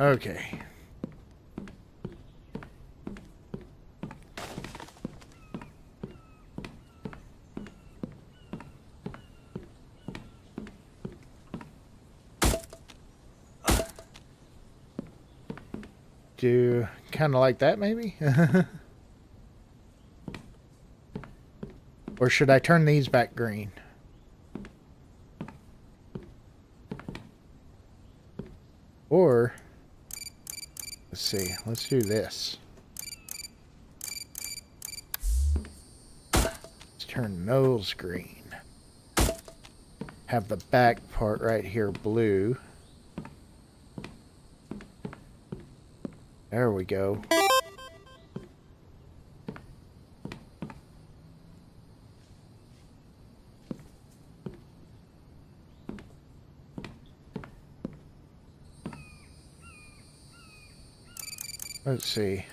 Okay. Do kind of like that, maybe? Or should I turn these back green? Or, let's see, let's do this. Let's turn those green. Have the back part right here blue. There we go. Let's see.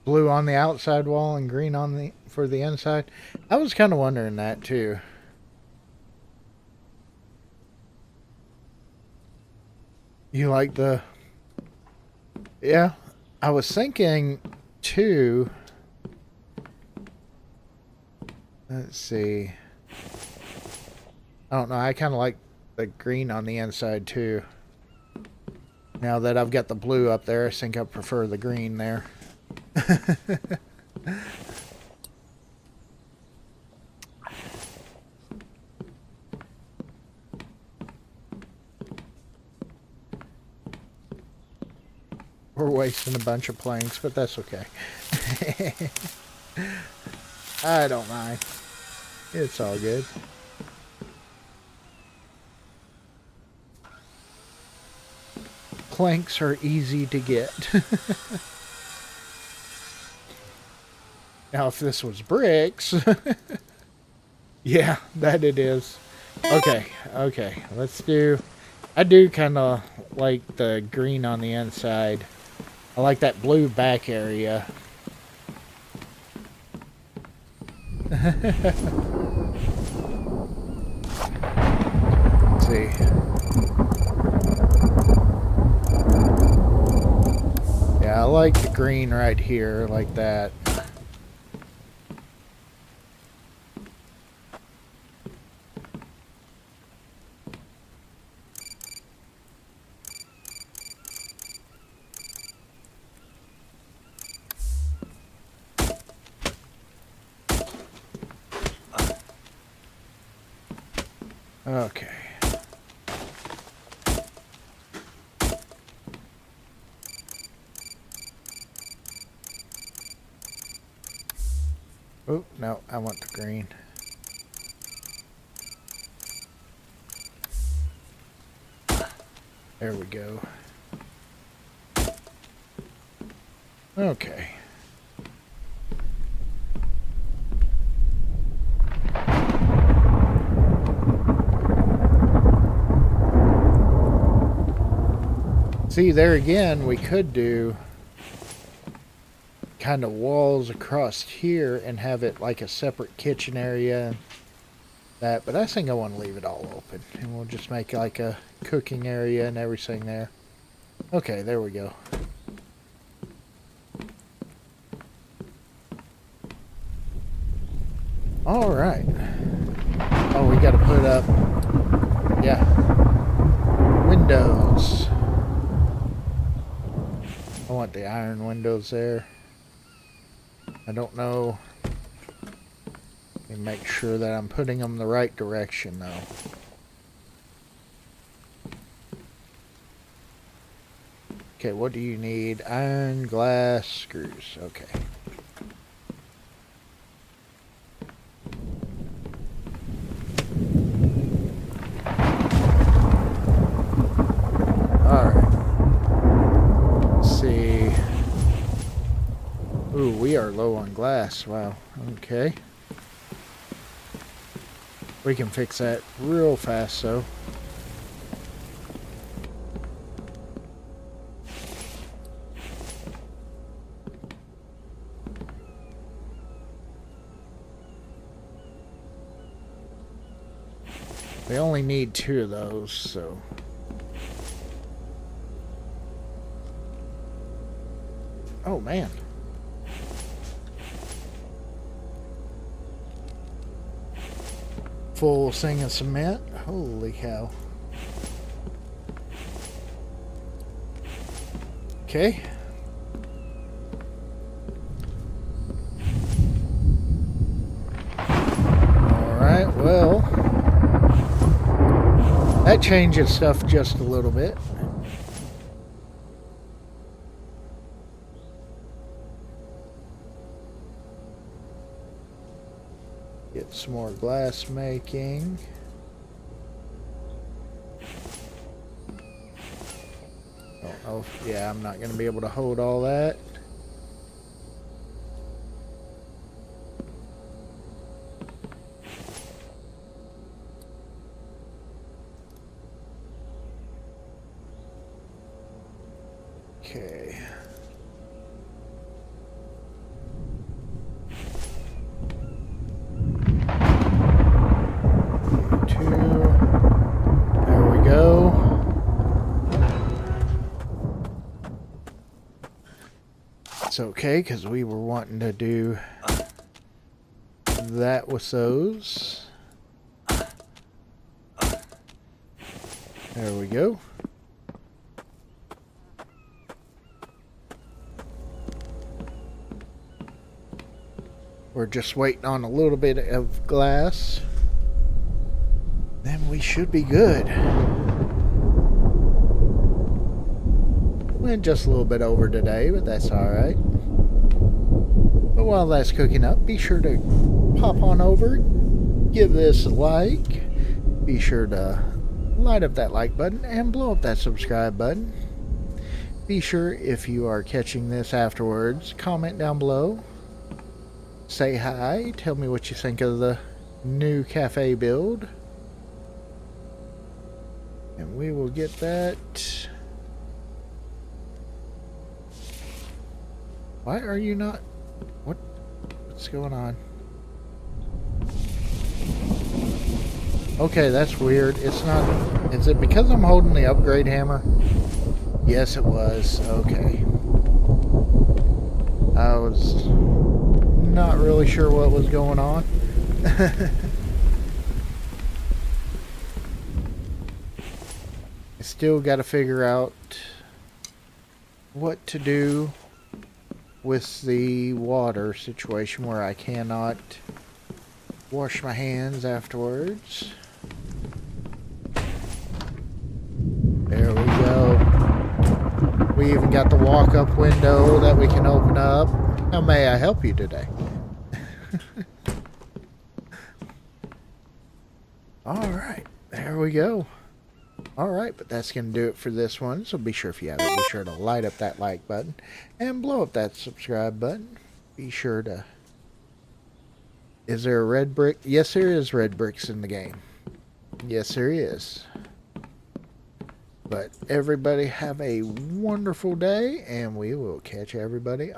Blue on the outside wall and green on the for the inside. I was kind of wondering that too. You like the... Yeah, I was thinking too. Let's see. I don't know. I kind of like the green on the inside too. Now that I've got the blue up there, I think I prefer the green there. We're wasting a bunch of planks, but that's okay. I don't mind. It's all good. Planks are easy to get. Now, if this was bricks... Yeah, that it is. Okay, okay. Let's do... I do kind of like the green on the inside. I like that blue back area. Let's see. Yeah, I like the green right here, like that. Okay. Oh, no, I want the green. There we go. Okay. See, there again, we could do kind of walls across here and have it like a separate kitchen area. That, but I think I want to leave it all open. And we'll just make like a cooking area and everything there. Okay, there we go. Alright. Oh, we got to put up... Yeah. Windows. I want the iron windows there. I don't know. Let me make sure that I'm putting them the right direction though. Okay, what do you need? Iron, glass, screws. Okay. We are low on glass. Wow. Okay. We can fix that real fast, though. We only need 2 of those, so... Oh, man. Full thing of cement. Holy cow. Okay. Alright, well. That changes stuff just a little bit. Get some more glass making. Oh, yeah, I'm not going to be able to hold all that. Okay. That's okay, because we were wanting to do that with those. There we go. We're just waiting on a little bit of glass. Then we should be good. Went just a little bit over today, but that's alright. But while that's cooking up, be sure to pop on over, give this a like. Be sure to light up that like button and blow up that subscribe button. Be sure, if you are catching this afterwards, comment down below. Say hi, tell me what you think of the new cafe build. And we will get that. Why are you not? What's going on? Okay, that's weird. It's not. Is it because I'm holding the upgrade hammer? Yes, it was. Okay. I was not really sure what was going on. I still got to figure out what to do with the water situation where I cannot wash my hands afterwards. There we go. We even got the walk-up window that we can open up. How may I help you today? Alright, there we go. Alright, but that's going to do it for this one. So be sure, if you haven't, be sure to light up that like button and blow up that subscribe button. Be sure to... Is there a red brick? Yes, there is red bricks in the game. Yes, there is. But everybody have a wonderful day, and we will catch everybody